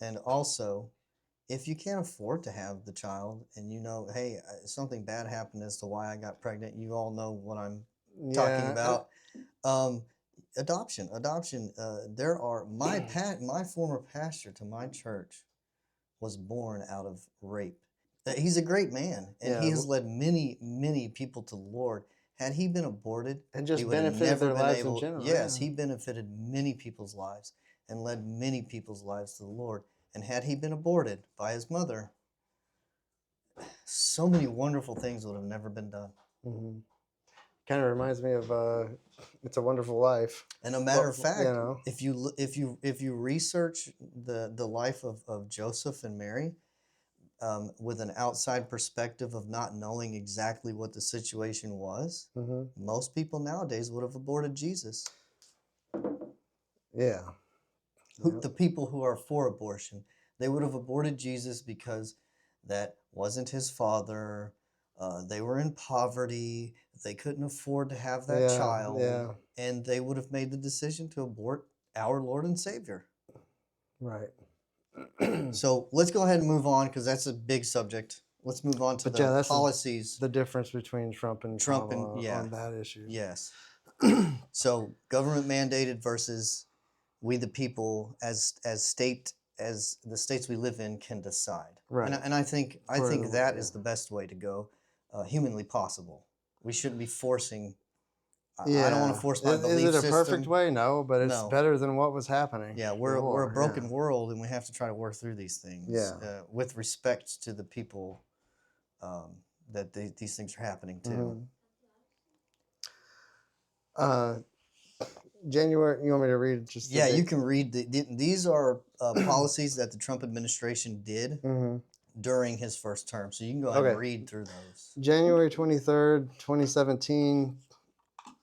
and also, if you can't afford to have the child, and hey, something bad happened as to why I got pregnant, you all know what I'm talking about. Adoption. There are my former pastor to my church was born out of rape. He's a great man, and he has led many people to the Lord. Had he been aborted, and just he would have benefited never their been lives able. in general. Yes, yeah. he benefited many people's lives and led many people's lives to the Lord. And had he been aborted by his mother, so many wonderful things would have never been done. Mm-hmm. Kind of reminds me of It's a Wonderful Life. And a matter of fact, you know, if you research the life of Joseph and Mary, with an outside perspective of not knowing exactly what the situation was, mm-hmm. most people nowadays would have aborted Jesus. Yeah. The people who are for abortion, they would have aborted Jesus because that wasn't his father. They were in poverty. They couldn't afford to have that child. Yeah. And they would have made the decision to abort our Lord and Savior. Right. So let's go ahead and move on, because that's a big subject. Let's move on to the policies. The difference between Trump and Kamala on that issue. Yes. So government mandated versus we the people as the states we live in can decide. Right. And I think that is the best way to go, humanly possible. We shouldn't be forcing. I don't want to force my belief system. Is it a perfect way? No, but it's better than what was happening. Yeah, we're a broken world, and we have to try to work through these things. Yeah. With respect to the people that these things are happening to. Mm-hmm. January, you want me to read just? Yeah, you can read. These are policies that the Trump administration did during his first term. So you can go ahead and read through those. January 23rd, 2017.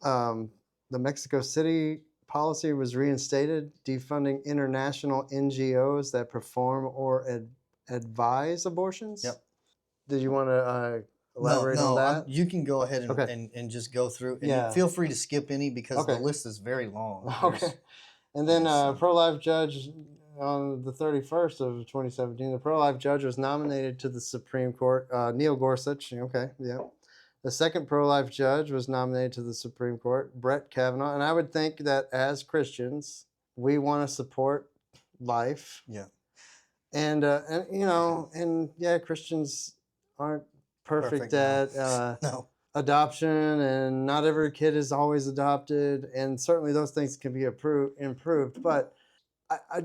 The Mexico City policy was reinstated, defunding international NGOs that perform or advise abortions. Yep. Did you want to elaborate on that? You can go ahead and just go through. And feel free to skip any, because the list is very long. Okay. And then pro-life judge on the 31st of 2017, the pro-life judge was nominated to the Supreme Court, Neil Gorsuch. Okay, yeah. The second pro-life judge was nominated to the Supreme Court, Brett Kavanaugh. And I would think that as Christians, we want to support life. Yeah. And Christians aren't perfect at no. adoption, and not every kid is always adopted. And certainly those things can be improved. But I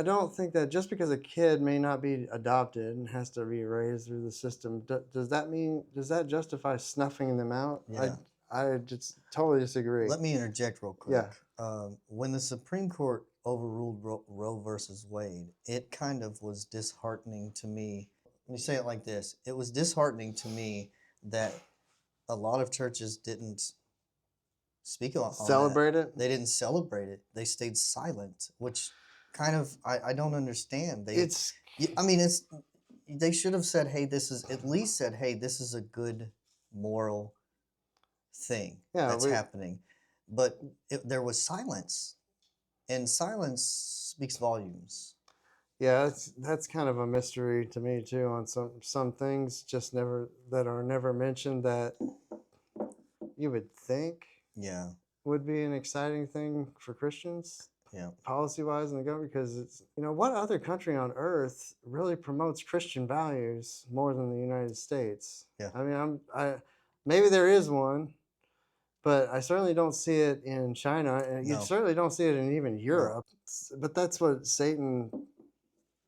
don't think that just because a kid may not be adopted and has to be raised through the system, does that justify snuffing them out? Yeah. I just totally disagree. Let me interject real quick. Yeah. When the Supreme Court overruled Roe versus Wade, it kind of was disheartening to me. Let me say it like this. It was disheartening to me that a lot of churches didn't speak on Celebrate that. it? They didn't celebrate it. They stayed silent, which kind of I don't understand. I mean, they should have said, hey, this is at least said, hey, this is a good moral thing that's happening. But there was silence, and silence speaks volumes. Yeah, that's kind of a mystery to me too. On some things just are never mentioned that you would think Yeah. would be an exciting thing for Christians. Yeah. Policy wise in the government, because it's what other country on earth really promotes Christian values more than the United States? Yeah. I mean, maybe there is one, but I certainly don't see it in China, and you certainly don't see it in even Europe. No. But that's what Satan,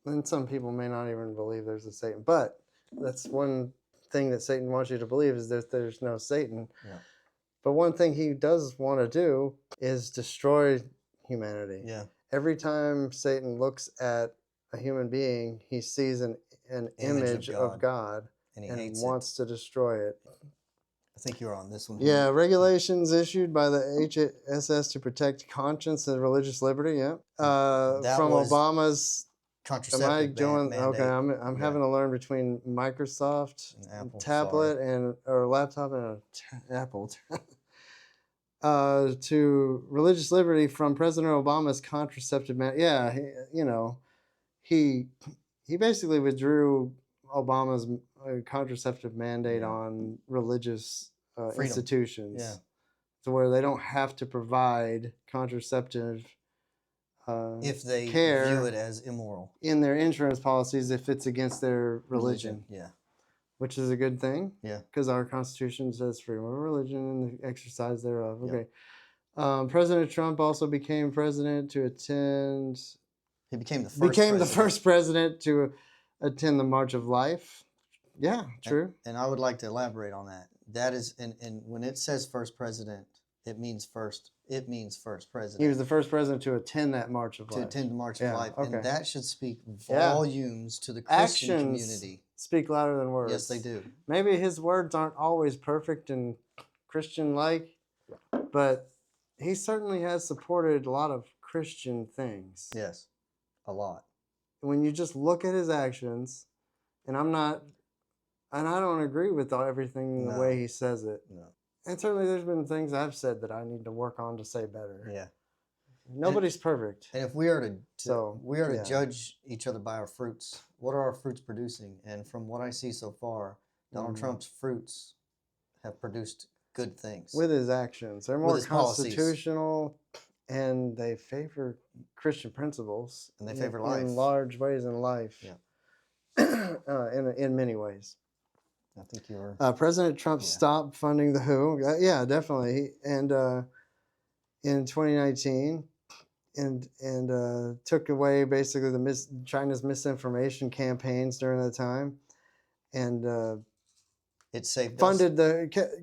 and some people may not even believe there's a Satan, but that's one thing that Satan wants you to believe, is that there's no Satan. Yeah. But one thing he does want to do is destroy humanity. Yeah. Every time Satan looks at a human being, he sees an image of God and wants to destroy it. I think you're on this one. Yeah, regulations issued by the HSS to protect conscience and religious liberty. Yeah, from Obama's contraceptive. Am I doing mandate. okay? I'm having to learn between Microsoft tablet or laptop and Apple. To religious liberty from President Obama's contraceptive Yeah, he basically withdrew Obama's contraceptive mandate on religious institutions. Yeah. To where they don't have to provide contraceptive if they care view it as immoral in their insurance policies if it's against their religion. Yeah. Which is a good thing. Yeah. Because our Constitution says freedom of religion and the exercise thereof. Okay. Yep. President Trump also became president to attend. He became the first president to attend the March of Life. Yeah, true. And I would like to elaborate on that. That is, and when it says first president, it means first president. He was the first president to attend that March of Life. To attend the March of Life. Okay. And that should speak volumes to the Christian community. Speak louder than words. Yes, they do. Maybe his words aren't always perfect and Christian-like, but he certainly has supported a lot of Christian things. Yes, a lot. When you just look at his actions, and I don't agree with everything the way he says it. No. And certainly there's been things I've said that I need to work on to say better. Yeah. Nobody's perfect. And if we are to judge each other by our fruits, what are our fruits producing? And from what I see so far, Donald Trump's fruits have produced good things. With his actions. They're more constitutional, and they favor Christian principles. And they favor life. In large ways in life. Yeah. In many ways. I think you were... President Trump stopped funding the WHO. Yeah, definitely. And in 2019... And took away basically China's misinformation campaigns during that time, and it saved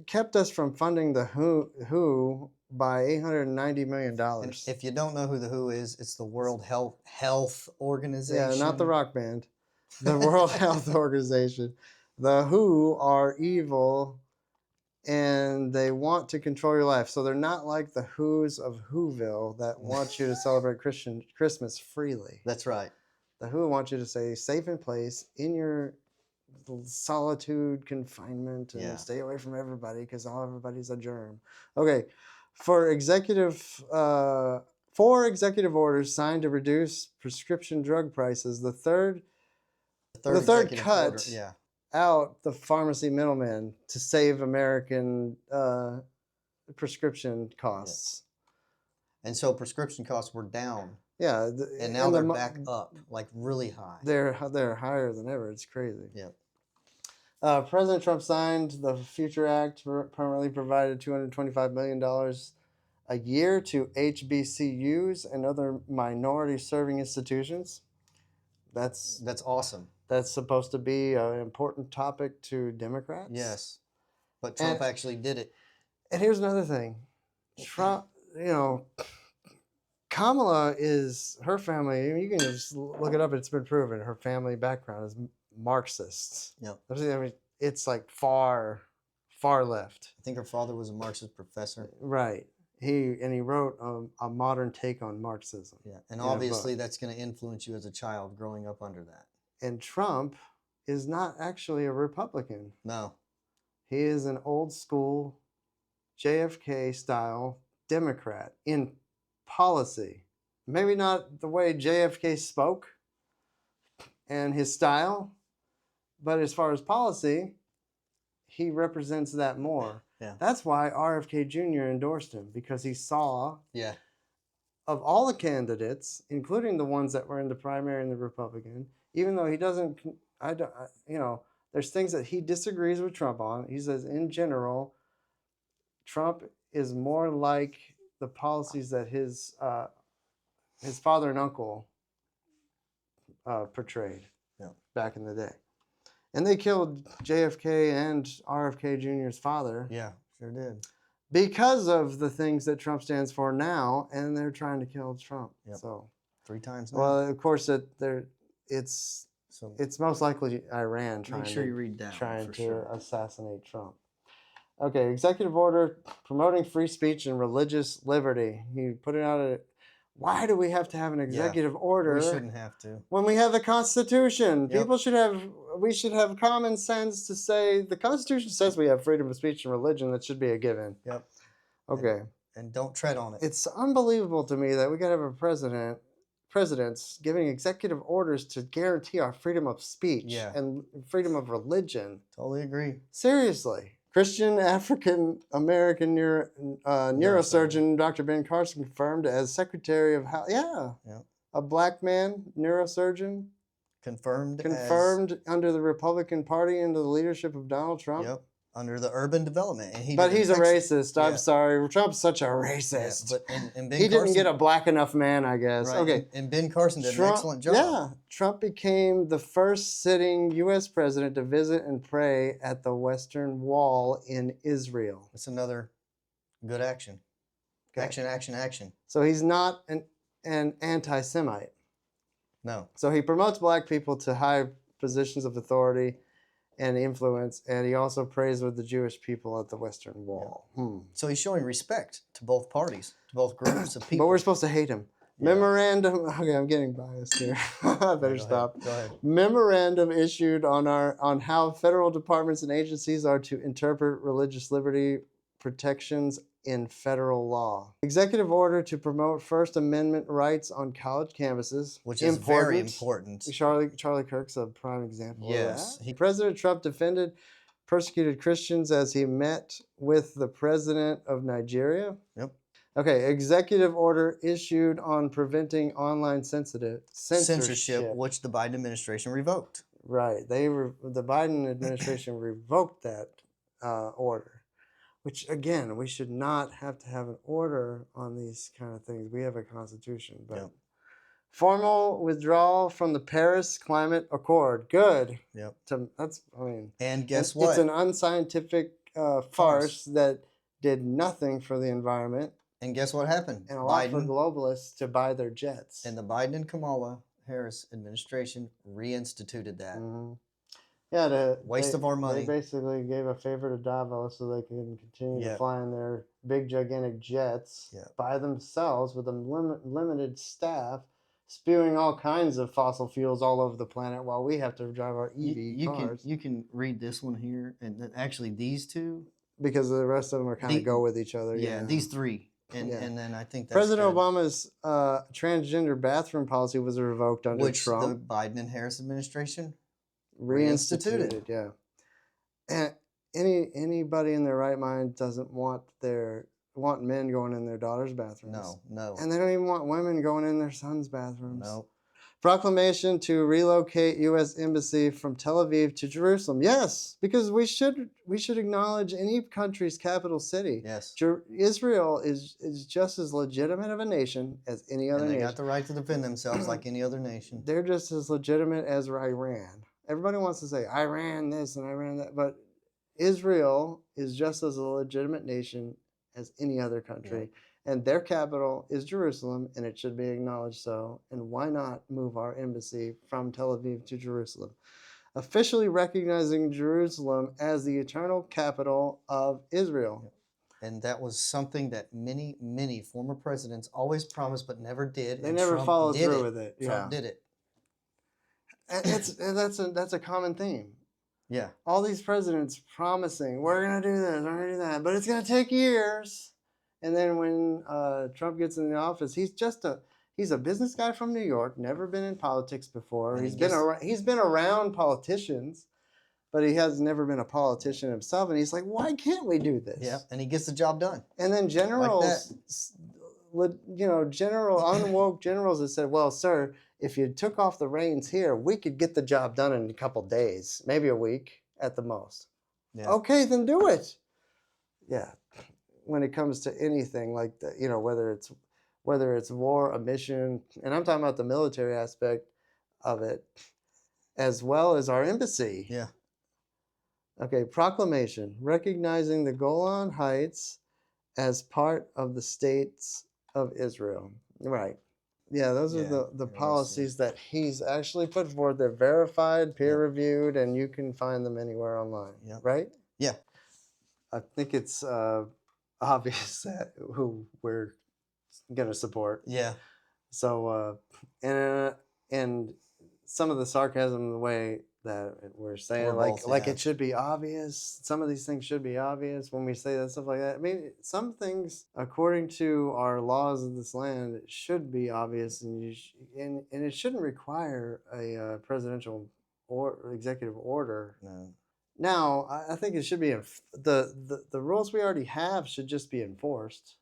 kept us from funding the WHO by $890 million. And if you don't know who the WHO is, it's the World Health Organization. Yeah, not the rock band, the World Health Organization. The WHO are evil. And they want to control your life. So they're not like the Who's of Whoville that want you to celebrate Christmas freely. That's right. The Who want you to stay safe in place in your solitude, confinement, and stay away from everybody because everybody's a germ. Okay. Four executive orders signed to reduce prescription drug prices. The third cut out the pharmacy middlemen to save American prescription costs. And so prescription costs were down. Yeah. And now they're back up, like really high. They're higher than ever. It's crazy. Yep. President Trump signed the Future Act, permanently provided $225 million a year to HBCUs and other minority-serving institutions. That's awesome. That's supposed to be an important topic to Democrats. Yes, but Trump actually did it. And here's another thing, Trump. Kamala is her family. You can just look it up. It's been proven. Her family background is Marxists. Yeah. I mean, it's like far left. I think her father was a Marxist professor. Right. He wrote a modern take on Marxism. Yeah, and obviously that's going to influence you as a child growing up under that. And Trump is not actually a Republican. No. He is an old school JFK style Democrat in policy. Maybe not the way JFK spoke and his style, but as far as policy, he represents that more. Yeah. That's why RFK Jr. endorsed him, because he saw, yeah, of all the candidates, including the ones that were in the primary and the Republican, even though he doesn't, there's things that he disagrees with Trump on. He says, in general, Trump is more like the policies that his father and uncle portrayed back in the day. And they killed JFK and RFK Jr.'s father. Yeah, sure did. Because of the things that Trump stands for now, and they're trying to kill Trump. Yep. So 3 times now. Well, of course, it's most likely Iran trying to assassinate Trump. Okay, executive order promoting free speech and religious liberty. He put it out. Why do we have to have an executive order? We shouldn't have to. When we have the Constitution, Yep. We should have common sense to say the Constitution says we have freedom of speech and religion. That should be a given. Yep. Okay. And don't tread on it. It's unbelievable to me that we gotta have a presidents giving executive orders to guarantee our freedom of speech and freedom of religion. Totally agree. Seriously. Christian African American neurosurgeon Dr. Ben Carson confirmed as Secretary of Health. Yeah. A black man neurosurgeon. Confirmed under the Republican Party into the leadership of Donald Trump. Yep. Under the urban development. And he's a racist. I'm sorry. Trump's such a racist. Yeah, but and Ben he Carson, didn't get a black enough man, I guess. Right. Okay. And Ben Carson did an excellent job. Yeah. Trump became the first sitting U.S. president to visit and pray at the Western Wall in Israel. That's another good action. Okay. Action. So he's not an anti-Semite. No. So he promotes black people to high positions of authority and influence, and he also prays with the Jewish people at the Western Wall. Yeah. So he's showing respect to both parties, to both groups of people. But we're supposed to hate him. Yeah. Memorandum. Okay, I'm getting biased here. I better stop. Go ahead. Memorandum issued on how federal departments and agencies are to interpret religious liberty protections in federal law. Executive order to promote First Amendment rights on college campuses, which is very important. Charlie Kirk's a prime example. Yes. Of that. President Trump defended persecuted Christians as he met with the president of Nigeria. Yep. Okay, executive order issued on preventing online censorship, which the Biden administration revoked. Right. The Biden administration revoked that order. Which, again, we should not have to have an order on these kind of things. We have a constitution. But formal withdrawal from the Paris Climate Accord. Good. Yep. And guess what? It's an unscientific farce that did nothing for the environment. And guess what happened? And a lot for globalists to buy their jets. And the Biden and Kamala Harris administration reinstituted that. Mm-hmm. Yeah, waste of our money. They basically gave a favor to Davos so they can continue to fly in their big, gigantic jets by themselves with a limited staff, spewing all kinds of fossil fuels all over the planet while we have to drive our EV cars. You can read this one here, and then actually these two. Because the rest of them are kind of go with each other. Yeah, these 3. And then I think that's President Obama's transgender bathroom policy was revoked under Trump. Which the Biden and Harris administration reinstituted. Yeah. And anybody in their right mind doesn't want men going in their daughter's bathrooms. No. And they don't even want women going in their sons' bathrooms. No. Proclamation to relocate U.S. embassy from Tel Aviv to Jerusalem. Yes, because we should acknowledge any country's capital city. Yes. Israel is just as legitimate of a nation as any other And they nation. got the right to defend themselves like any other nation. They're just as legitimate as Iran. Everybody wants to say Iran this and Iran that, but Israel is just as a legitimate nation as any other country. And their capital is Jerusalem, and it should be acknowledged so. And why not move our embassy from Tel Aviv to Jerusalem? Officially recognizing Jerusalem as the eternal capital of Israel. And that was something that many, many former presidents always promised but never did. They and never Trump followed did through it. with it. Trump did it. And that's a common theme. Yeah. All these presidents promising, we're going to do this, we're going to do that, but it's going to take years. And then when Trump gets in the office, he's a business guy from New York, never been in politics before. And He's been around politicians, but he has never been a politician himself. And he's like, why can't we do this? Yeah. And he gets the job done. And then generals, unwoke generals have said, well, sir, if you took off the reins here, we could get the job done in a couple days, maybe a week at the most. Yeah. Okay, then do it. Yeah. When it comes to anything like that, whether it's war, a mission, and I'm talking about the military aspect of it, as well as our embassy. Yeah. Okay, proclamation recognizing the Golan Heights as part of the states of Israel. Right. Yeah, those are the policies that he's actually put forth. They're verified, peer-reviewed, and you can find them anywhere online. Yep. Right? Yeah. I think it's obvious that who we're going to support. Yeah. So, and some of the sarcasm, the way that we're saying, it should be obvious. Some of these things should be obvious when we say that stuff like that. I mean, some things, according to our laws of this land, should be obvious, and and it shouldn't require a presidential or executive order. No. Now, I think it should be the rules we already have should just be enforced.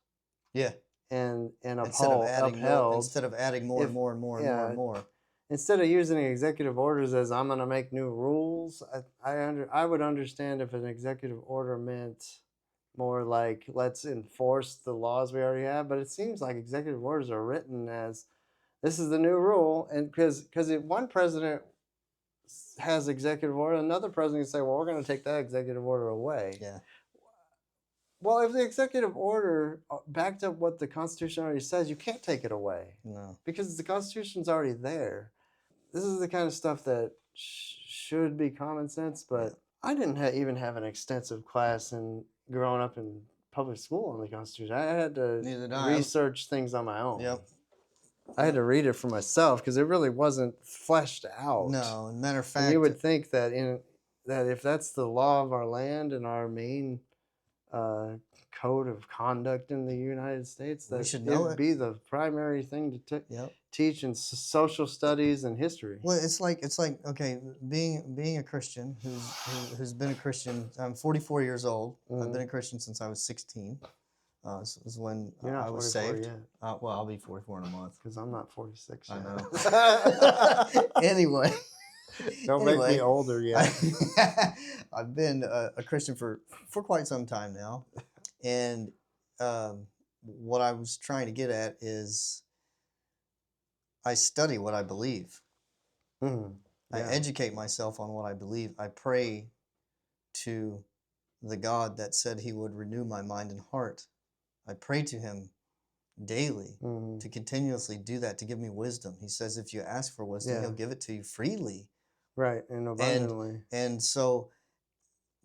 Yeah. And upheld instead of adding more and more and more and more and more. Instead of using executive orders as I'm going to make new rules, I would understand if an executive order meant more like let's enforce the laws we already have. But it seems like executive orders are written as this is the new rule, and because if one president has executive order, another president can say, well, we're going to take that executive order away. Yeah. Well, if the executive order backed up what the Constitution already says, you can't take it away. No. Because the Constitution's already there. This is the kind of stuff that should be common sense, but I didn't even have an extensive class in growing up in public school on the Constitution. I had to research things on my own. Yep. I had to read it for myself because it really wasn't fleshed out. No, matter of fact, and you would think that if that's the law of our land and our main code of conduct in the United States, that should know it'd be the primary thing to teach in social studies and history. Well, it's like okay, being a Christian who's been a Christian. I'm 44 years old. Mm-hmm. I've been a Christian since I was 16. This is when I was saved. Yet. Well, I'll be 44 in a month because I'm not 46 yet. I know. Anyway. Don't make me older yet. I've been a Christian for quite some time now. And what I was trying to get at is I study what I believe. Mm-hmm. Yeah. I educate myself on what I believe. I pray to the God that said he would renew my mind and heart. I pray to him daily to continuously do that, to give me wisdom. He says if you ask for wisdom, he'll give it to you freely. Right, and abundantly. And so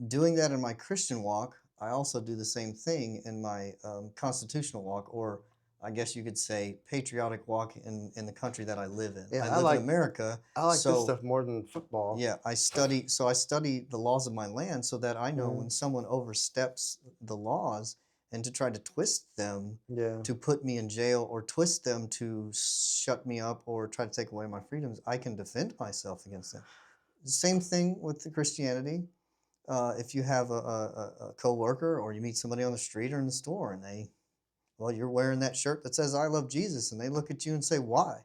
doing that in my Christian walk, I also do the same thing in my constitutional walk, or I guess you could say patriotic walk in the country that I live in. Yeah, I live in America. I like this stuff more than football. Yeah, I study the laws of my land so that I know when someone oversteps the laws and to try to twist them to put me in jail or twist them to shut me up or try to take away my freedoms, I can defend myself against them. Same thing with the Christianity. If you have a coworker or you meet somebody on the street or in the store and you're wearing that shirt that says I love Jesus, and they look at you and say, why?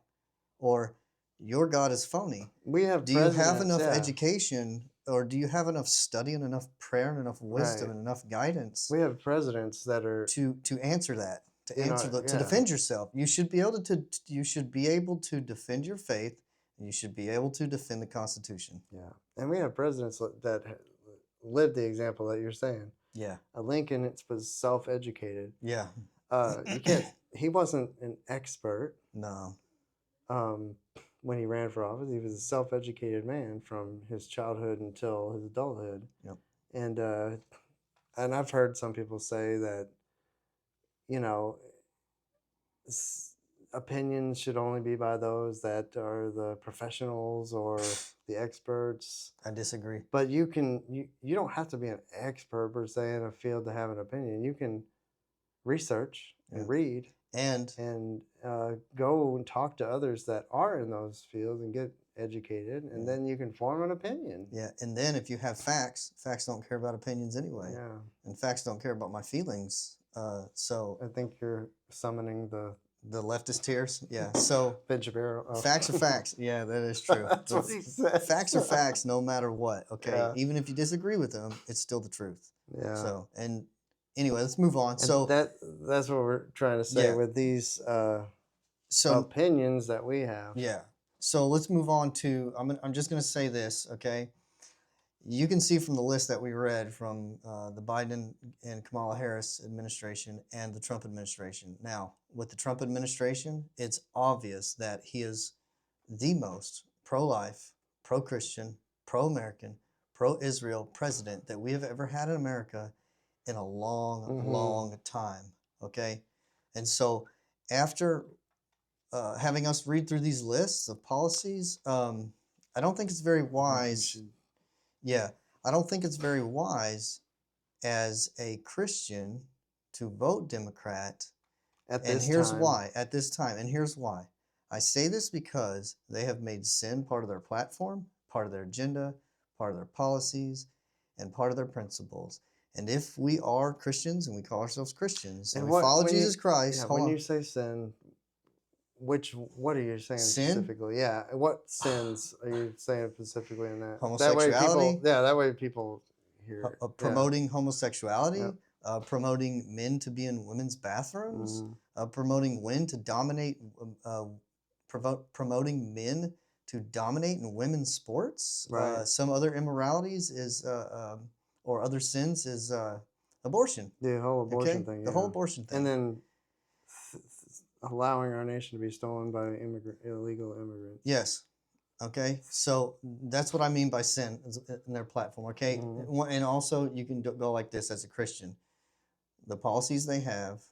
Or your God is phony. We have Do you have presidents, enough yeah, education, or do you have enough study and enough prayer and enough wisdom right. and enough guidance We have presidents that are to answer that, to in answer our, to yeah, defend yourself? You should be able to you should be able to defend your faith, and you should be able to defend the Constitution. yeah. And we have presidents that lived the example that you're saying. Yeah, Lincoln was self-educated. yeah. You can't. He wasn't an expert No, um, when he ran for office. He was a self-educated man from his childhood until his adulthood. yep. And and I've heard some people say that, you know, opinions should only be by those that are the professionals or the experts. I disagree. But you don't have to be an expert per se in a field to have an opinion. You can research and Yeah. read And and go and talk to others that are in those fields and get educated, and Yeah. then you can form an opinion. yeah, and then if you have facts, facts don't care about opinions anyway, Yeah, and facts don't care about my feelings. So I think you're summoning the the leftist tears. Yeah. So Ben Shapiro. Oh. facts are facts. Yeah, that is true. That's what he said. Facts are facts, no matter what. Okay, Yeah. even if you disagree with them, it's still the truth. Yeah. So, and anyway, let's move on. And So that's what we're trying to say Yeah. with these so opinions that we have. yeah. So let's move on to. I'm just going to say this. Okay. You can see from the list that we read from the Biden and Kamala Harris administration and the Trump administration. Now, with the Trump administration, it's obvious that he is the most pro-life, pro-Christian, pro-American, pro-Israel president that we have ever had in America in a long, Mhm. long time. Okay? And so after having us read through these lists of policies, I don't think it's very wise. Yeah, I don't think it's very wise as a Christian to vote Democrat. At And this here's time, why at this time. And here's why. I say this because they have made sin part of their platform, part of their agenda, part of their policies, and part of their principles. And if we are Christians and we call ourselves Christians and we follow when you- Jesus Christ, yeah, hold when on. you say sin, what are you saying Sin? specifically? Yeah, what sins are you saying specifically in that? Homosexuality? That way people hear. Yeah. Promoting homosexuality, Yep. Promoting men to be in women's bathrooms, Mhm. promoting men to dominate, promoting men to dominate in women's sports. Right. Some other immoralities is, or other sins is abortion. The whole abortion Okay, thing. the whole yeah. abortion thing. And then allowing our nation to be stolen by illegal immigrants. Yes. Okay. So that's what I mean by sin in their platform. Okay. Mhm. And also, you can go like this as a Christian. The policies they have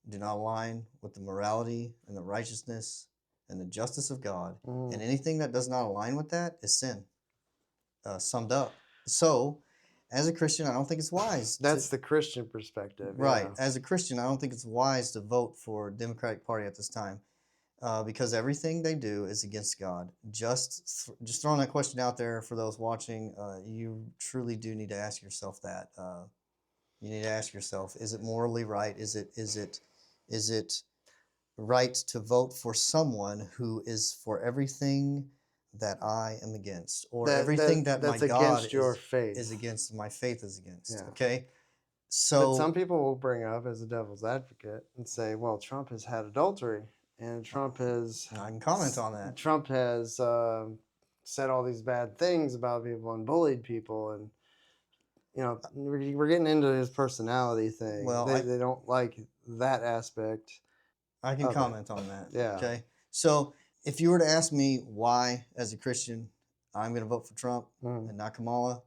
do not align with the morality and the righteousness and the justice of God. Mhm. And anything that does not align with that is sin, summed up. So, as a Christian, I don't think it's wise. That's the Christian perspective. Right. Yeah. As a Christian, I don't think it's wise to vote for Democratic Party at this time, because everything they do is against God. Just throwing that question out there for those watching, you truly do need to ask yourself that. You need to ask yourself: is it morally right? Is it right to vote for someone who is for everything that I am against, or everything that my that's God against your faith is against, my faith is against? Yeah. Okay. But So some people will bring up as a devil's advocate and say, "Well, Trump has had adultery, and Trump has I can comment on that. Trump has said all these bad things about people and bullied people, and we're getting into his personality thing. Well, They don't like that aspect. I can of it. comment on that. Yeah. Okay. So if you were to ask me why, as a Christian, I'm going to vote for Trump Mm. and not Kamala,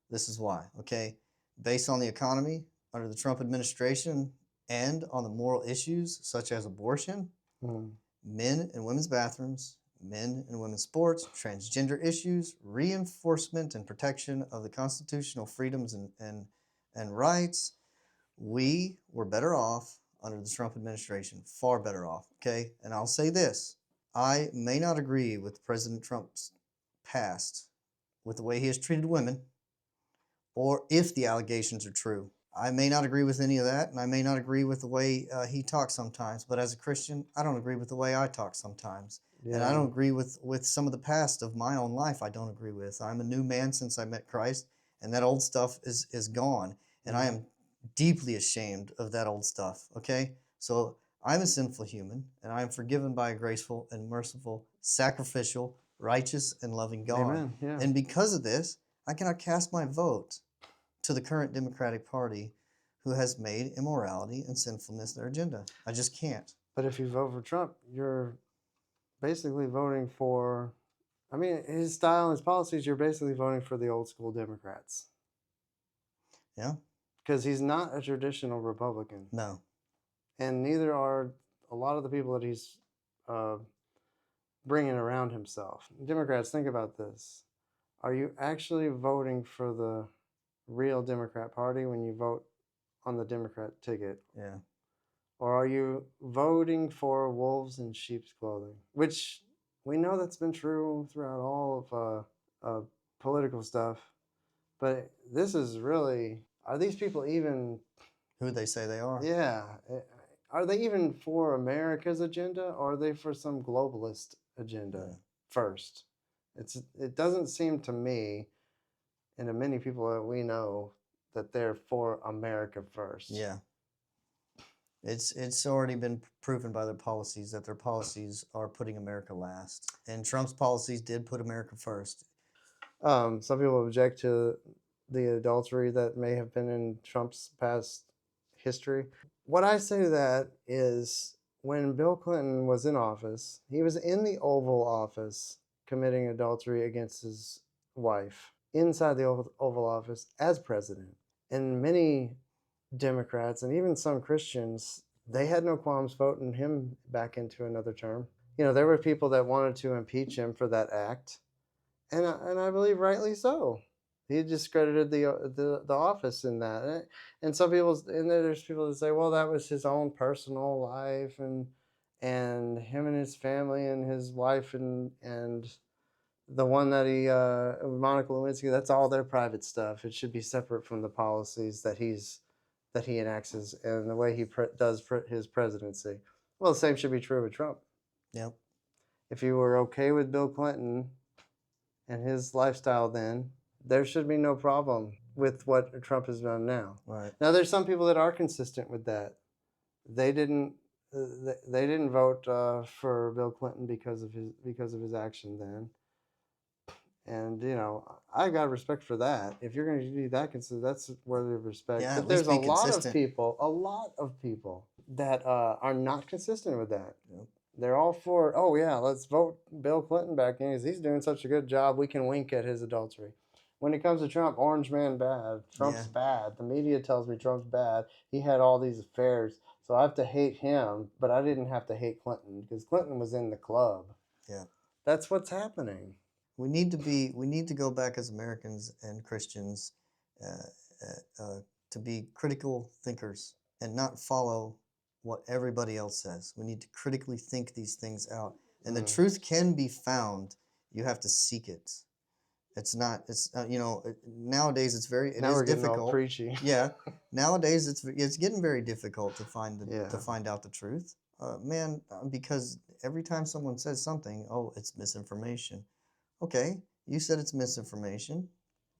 this is why. Okay. Based on the economy under the Trump administration and on the moral issues such as abortion, Mm. men and women's bathrooms, men and women's sports, transgender issues, reinforcement and protection of the constitutional freedoms and rights, we were better off under the Trump administration, far better off. Okay. And I'll say this: I may not agree with President Trump's past with the way he has treated women, or if the allegations are true. I may not agree with any of that, and I may not agree with the way he talks sometimes. But as a Christian, I don't agree with the way I talk sometimes. And I Yeah. don't agree with some of the past of my own life. I don't agree with. I'm a new man since I met Christ, and that old stuff is gone. And I Mhm. am deeply ashamed of that old stuff. Okay? So I'm a sinful human, and I am forgiven by a graceful and merciful, sacrificial, righteous, and loving God. Amen. Yeah. And because of this, I cannot cast my vote to the current Democratic Party who has made immorality and sinfulness their agenda. I just can't. But if you vote for Trump, you're basically voting for, I mean, his style and his policies, you're basically voting for the old school Democrats. Yeah? Because he's not a traditional Republican. No. And neither are a lot of the people that he's uh, bringing around himself. Democrats, think about this. Are you actually voting for the real Democrat Party when you vote on the Democrat ticket? Yeah. Or are you voting for wolves in sheep's clothing? Which we know that's been true throughout all of political stuff. But this is really, are these people even, Who they say they are. yeah, are they even for America's agenda, or are they for some globalist agenda Yeah. first? It doesn't seem to me, and to many people that we know, that they're for America first. Yeah. It's already been proven by their policies that their policies are putting America last. And Trump's policies did put America first. Some people object to the adultery that may have been in Trump's past history. What I say to that is, when Bill Clinton was in office, he was in the Oval Office committing adultery against his wife inside the Oval Office as president. And many Democrats and even some Christians, they had no qualms voting him back into another term. You know, there were people that wanted to impeach him for that act, and I believe rightly so. He discredited the office in that, and some people, and there's people that say, well, that was his own personal life, and him and his family and his wife and the one that Monica Lewinsky, that's all their private stuff. It should be separate from the policies that he enacts and the way he does his presidency. Well, the same should be true with Trump. Yep. If you were okay with Bill Clinton and his lifestyle, then there should be no problem with what Trump has done now. Right. Now, there's some people that are consistent with that. They didn't. They didn't vote for Bill Clinton because of his action then. And you know, I got respect for that. If you're going to be that consistent, that's worthy of respect. Yeah, But at least there's a be lot of consistent. people that are not consistent with that. Yep. They're all for, oh yeah, let's vote Bill Clinton back in because he's doing such a good job. We can wink at his adultery. When it comes to Trump, orange man bad. Trump's bad. The media tells me Trump's bad. He had all these affairs, so I have to hate him. But I didn't have to hate Clinton because Clinton was in the club. Yeah. That's what's happening. We need to go back as Americans and Christians to be critical thinkers and not follow what everybody else says. We need to critically think these things out. And the truth can be found. You have to seek it. It's not. It's nowadays it's very. It Now is we're getting all difficult. preachy. Yeah. Nowadays it's getting very difficult to find Yeah. to find out the truth. Because every time someone says something, oh, it's misinformation. Okay, you said it's misinformation.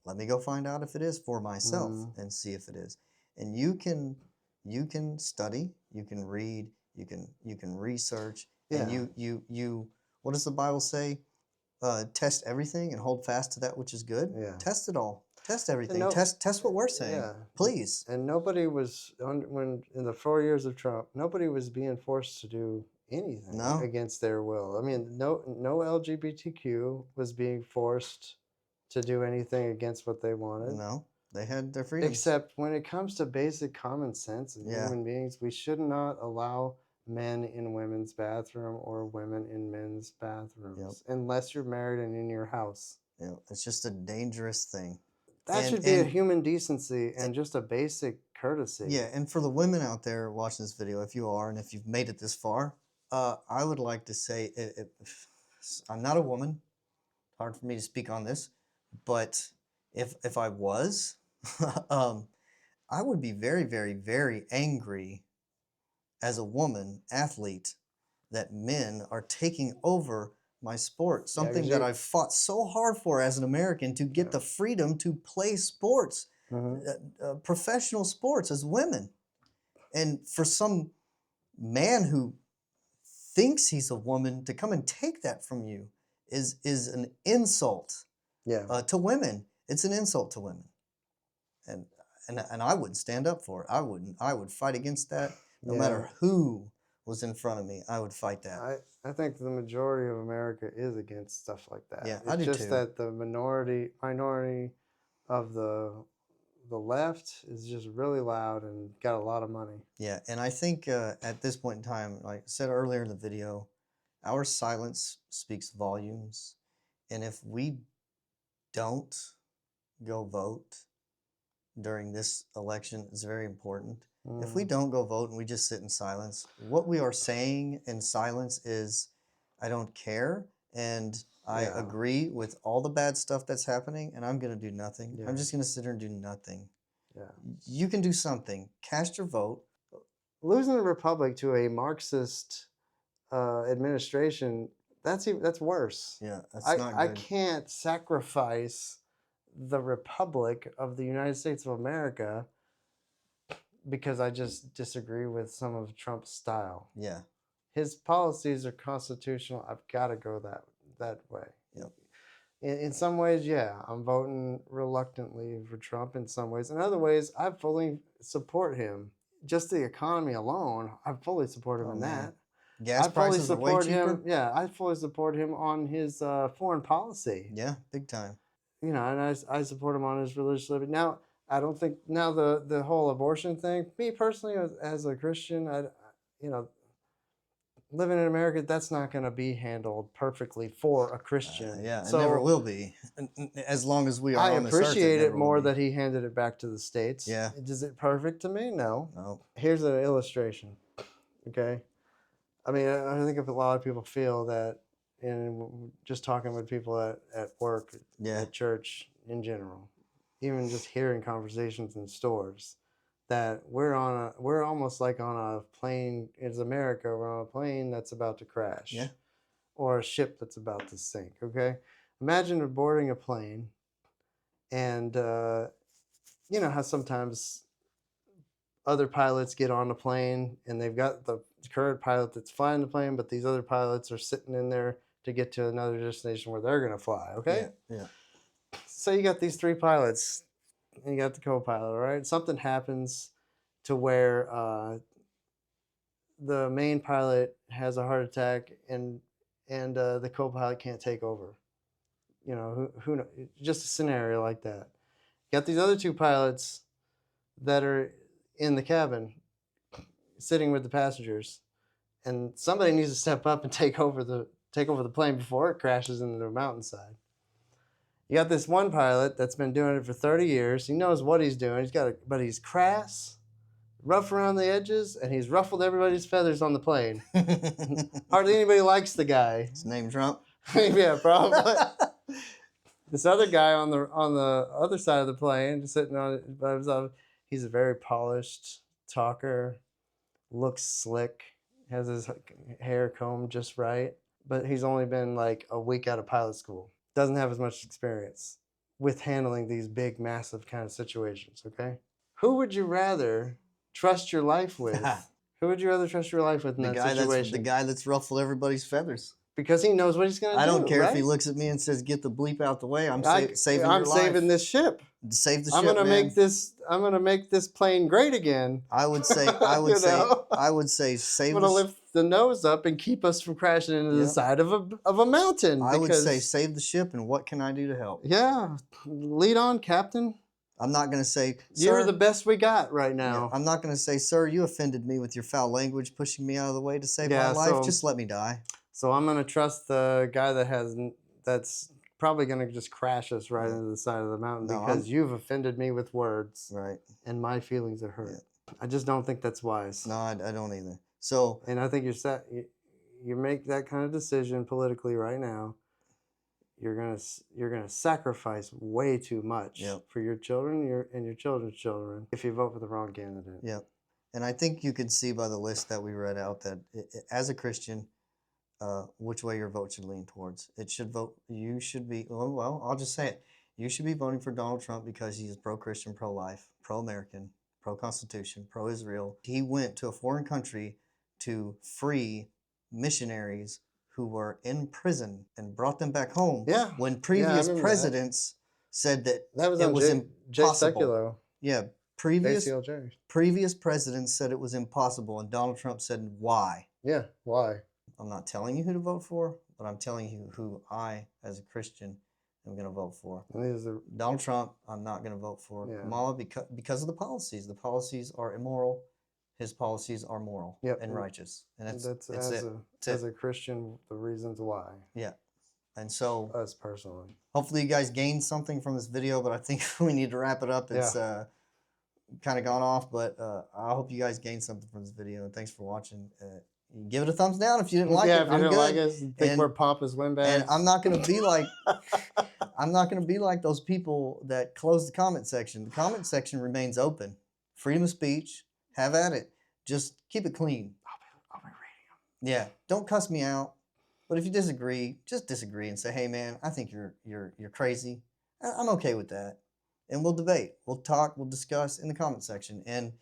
Let me go find out if it is for myself and see if it is. And you can study, you can read, you can research, and Yeah. you what does the Bible say? Test everything and hold fast to that which is good. Yeah. Test it all. Test everything. no- Test what we're saying. Yeah. Please. And nobody was when in the 4 years of Trump, nobody was being forced to do anything No. against their will. I mean, no LGBTQ was being forced to do anything against what they wanted. No. They had their freedoms. Except when it comes to basic common sense in Yeah. human beings, we should not allow men in women's bathroom or women in men's bathrooms unless you're married and in your house. Yeah, it's just a dangerous thing. That should be a human decency and just a basic courtesy. Yeah, and for the women out there watching this video, if you are and if you've made it this far, I would like to say, I'm not a woman. Hard for me to speak on this, but if I was, I would be very, very, very angry as a woman athlete that men are taking over my sport, Yeah, 'cause something that I've fought so hard for as an American to get Yeah. the freedom to play sports, Mhm. professional sports as women. And for some man who thinks he's a woman to come and take that from you is an insult Yeah. to women. It's an insult to women, and and I wouldn't stand up for it. I wouldn't. I would fight against that, no Yeah. matter who was in front of me. I would fight that. I think the majority of America is against stuff like that. Yeah, I It's do just too. that the minority of the left is just really loud and got a lot of money. Yeah, and I think at this point in time, like I said earlier in the video, our silence speaks volumes, and if we don't go vote during this election, it's very important. If we Mm, don't go vote and we just sit in silence, what we are saying in silence is, I don't care, and I yeah. agree with all the bad stuff that's happening, and I'm going to do nothing. Yeah. I'm just going to sit here and do nothing. Yeah. You can do something. Cast your vote. Losing the republic to a Marxist administration, that's worse. Yeah, that's not I good. can't sacrifice the republic of the United States of America because I just disagree with some of Trump's style. Yeah. His policies are constitutional. I've got to go that way. Yep. In some ways, yeah, I'm voting reluctantly for Trump. In some ways, in other ways, I fully support him. Just the economy alone, I fully support him Oh, in man. that. Gas I fully prices are way support cheaper. him. Yeah, I fully support him on his foreign policy. Yeah, big time. You know, and I support him on his religious liberty. Now, I don't think now the whole abortion thing. Me personally, as a Christian, you know, living in America, that's not going to be handled perfectly for a Christian. Yeah, it So never will be. As long as we are I on this earth, appreciate it never will more be. that he handed it back to the states. Yeah. Is it perfect to me? No. No. Here's an illustration. Okay. I mean, I think if a lot of people feel that, and just talking with people at work, Yeah. at church in general, even just hearing conversations in stores, that we're almost like on a plane. It's America. We're on a plane that's about to crash. Yeah. Or a ship that's about to sink. Okay. Imagine boarding a plane, and you know how sometimes other pilots get on the plane and they've got the current pilot that's flying the plane, but these other pilots are sitting in there to get to another destination where they're going to fly. Okay. Yeah. So you got these three pilots and you got the co-pilot, all right? Something happens to where the main pilot has a heart attack and the co-pilot can't take over. You know, who knows? Just a scenario like that. You got these other two pilots that are in the cabin sitting with the passengers, and somebody needs to step up and take over the plane before it crashes into the mountainside. You got this one pilot that's been doing it for 30 years. He knows what he's doing. But he's crass, rough around the edges, and he's ruffled everybody's feathers on the plane. Hardly anybody likes the guy. His name Trump. Yeah, probably. This other guy on the other side of the plane, just sitting on it by himself, he's a very polished talker, looks slick, has his hair combed just right, but he's only been like a week out of pilot school. Doesn't have as much experience with handling these big, massive kind of situations. Okay, who would you rather trust your life with? Who would you rather trust your life with in that situation? The guy that's ruffled everybody's feathers. Because he knows what he's going to do. I don't care right? if he looks at me and says, "Get the bleep out the way." I'm saving your life. I'm saving this ship. Save the ship, I'm gonna man. I'm gonna make this plane great again. I would say save. I'm gonna lift the nose up and keep us from crashing into the side of a mountain. I would say save the ship, and what can I do to help? Yeah, lead on, Captain. I'm not going to say, you're the best we got right now. Yeah, I'm not going to say, sir, you offended me with your foul language, pushing me out of the way to save my life. Just let me die. So I'm gonna trust the guy that's probably gonna just crash us right into the side of the mountain because you've offended me with words, right? And my feelings are hurt. Yeah. I just don't think that's wise. No, I don't either. So, and I think you make that kind of decision politically right now. You're gonna sacrifice way too much for your children and your children's children if you vote for the wrong candidate. Yep. And I think you could see by the list that we read out that as a Christian, which way your vote should lean towards. It should vote. You should be. Well, I'll just say it. You should be voting for Donald Trump because he is pro-Christian, pro-life, pro-American, pro-Constitution, pro-Israel. He went to a foreign country to free missionaries who were in prison and brought them back home. Yeah. When I previous remember presidents said that That was it on was Jay impossible. Sekulow, Yeah, previous ACLJ. previous presidents said it was impossible, and Donald Trump said why. Yeah. Why? I'm not telling you who to vote for, but I'm telling you who I, as a Christian, am going to vote for. And these are Donald Trump, I'm not going to vote for. Yeah. Kamala, because of the policies. The policies are immoral. His policies are moral and righteous. And that's as a Christian, the reasons why. Yeah. And so, Us personally. hopefully you guys gained something from this video, but I think we need to wrap it up. It's kind of gone off, but I hope you guys gained something from this video. And thanks for watching. Give it a thumbs down if you didn't like it. If you didn't like us, think we're pompous windbags. And I'm not gonna be like I'm not gonna be like those people that close the comment section. The comment section remains open. Freedom of speech. Have at it. Just keep it clean. I'll be reading them. Yeah. Don't cuss me out. But if you disagree, just disagree and say, hey man, I think you're crazy. I'm okay with that. And we'll debate. We'll talk, we'll discuss in the comment section. And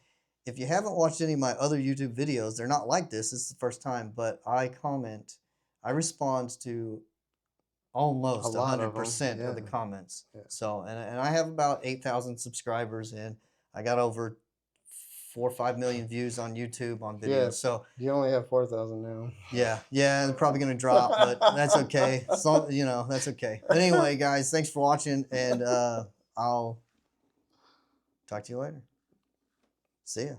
if you haven't watched any of my other YouTube videos, they're not like this. This is the first time, but I respond to almost 100% of the comments. Yeah. So, and I have about 8,000 subscribers, and I got over 4 or 5 million views on YouTube on videos. Yeah, so you only have 4,000 now. Yeah, they're probably gonna drop, but that's okay. So that's okay. But anyway, guys, thanks for watching, and I'll talk to you later. See ya.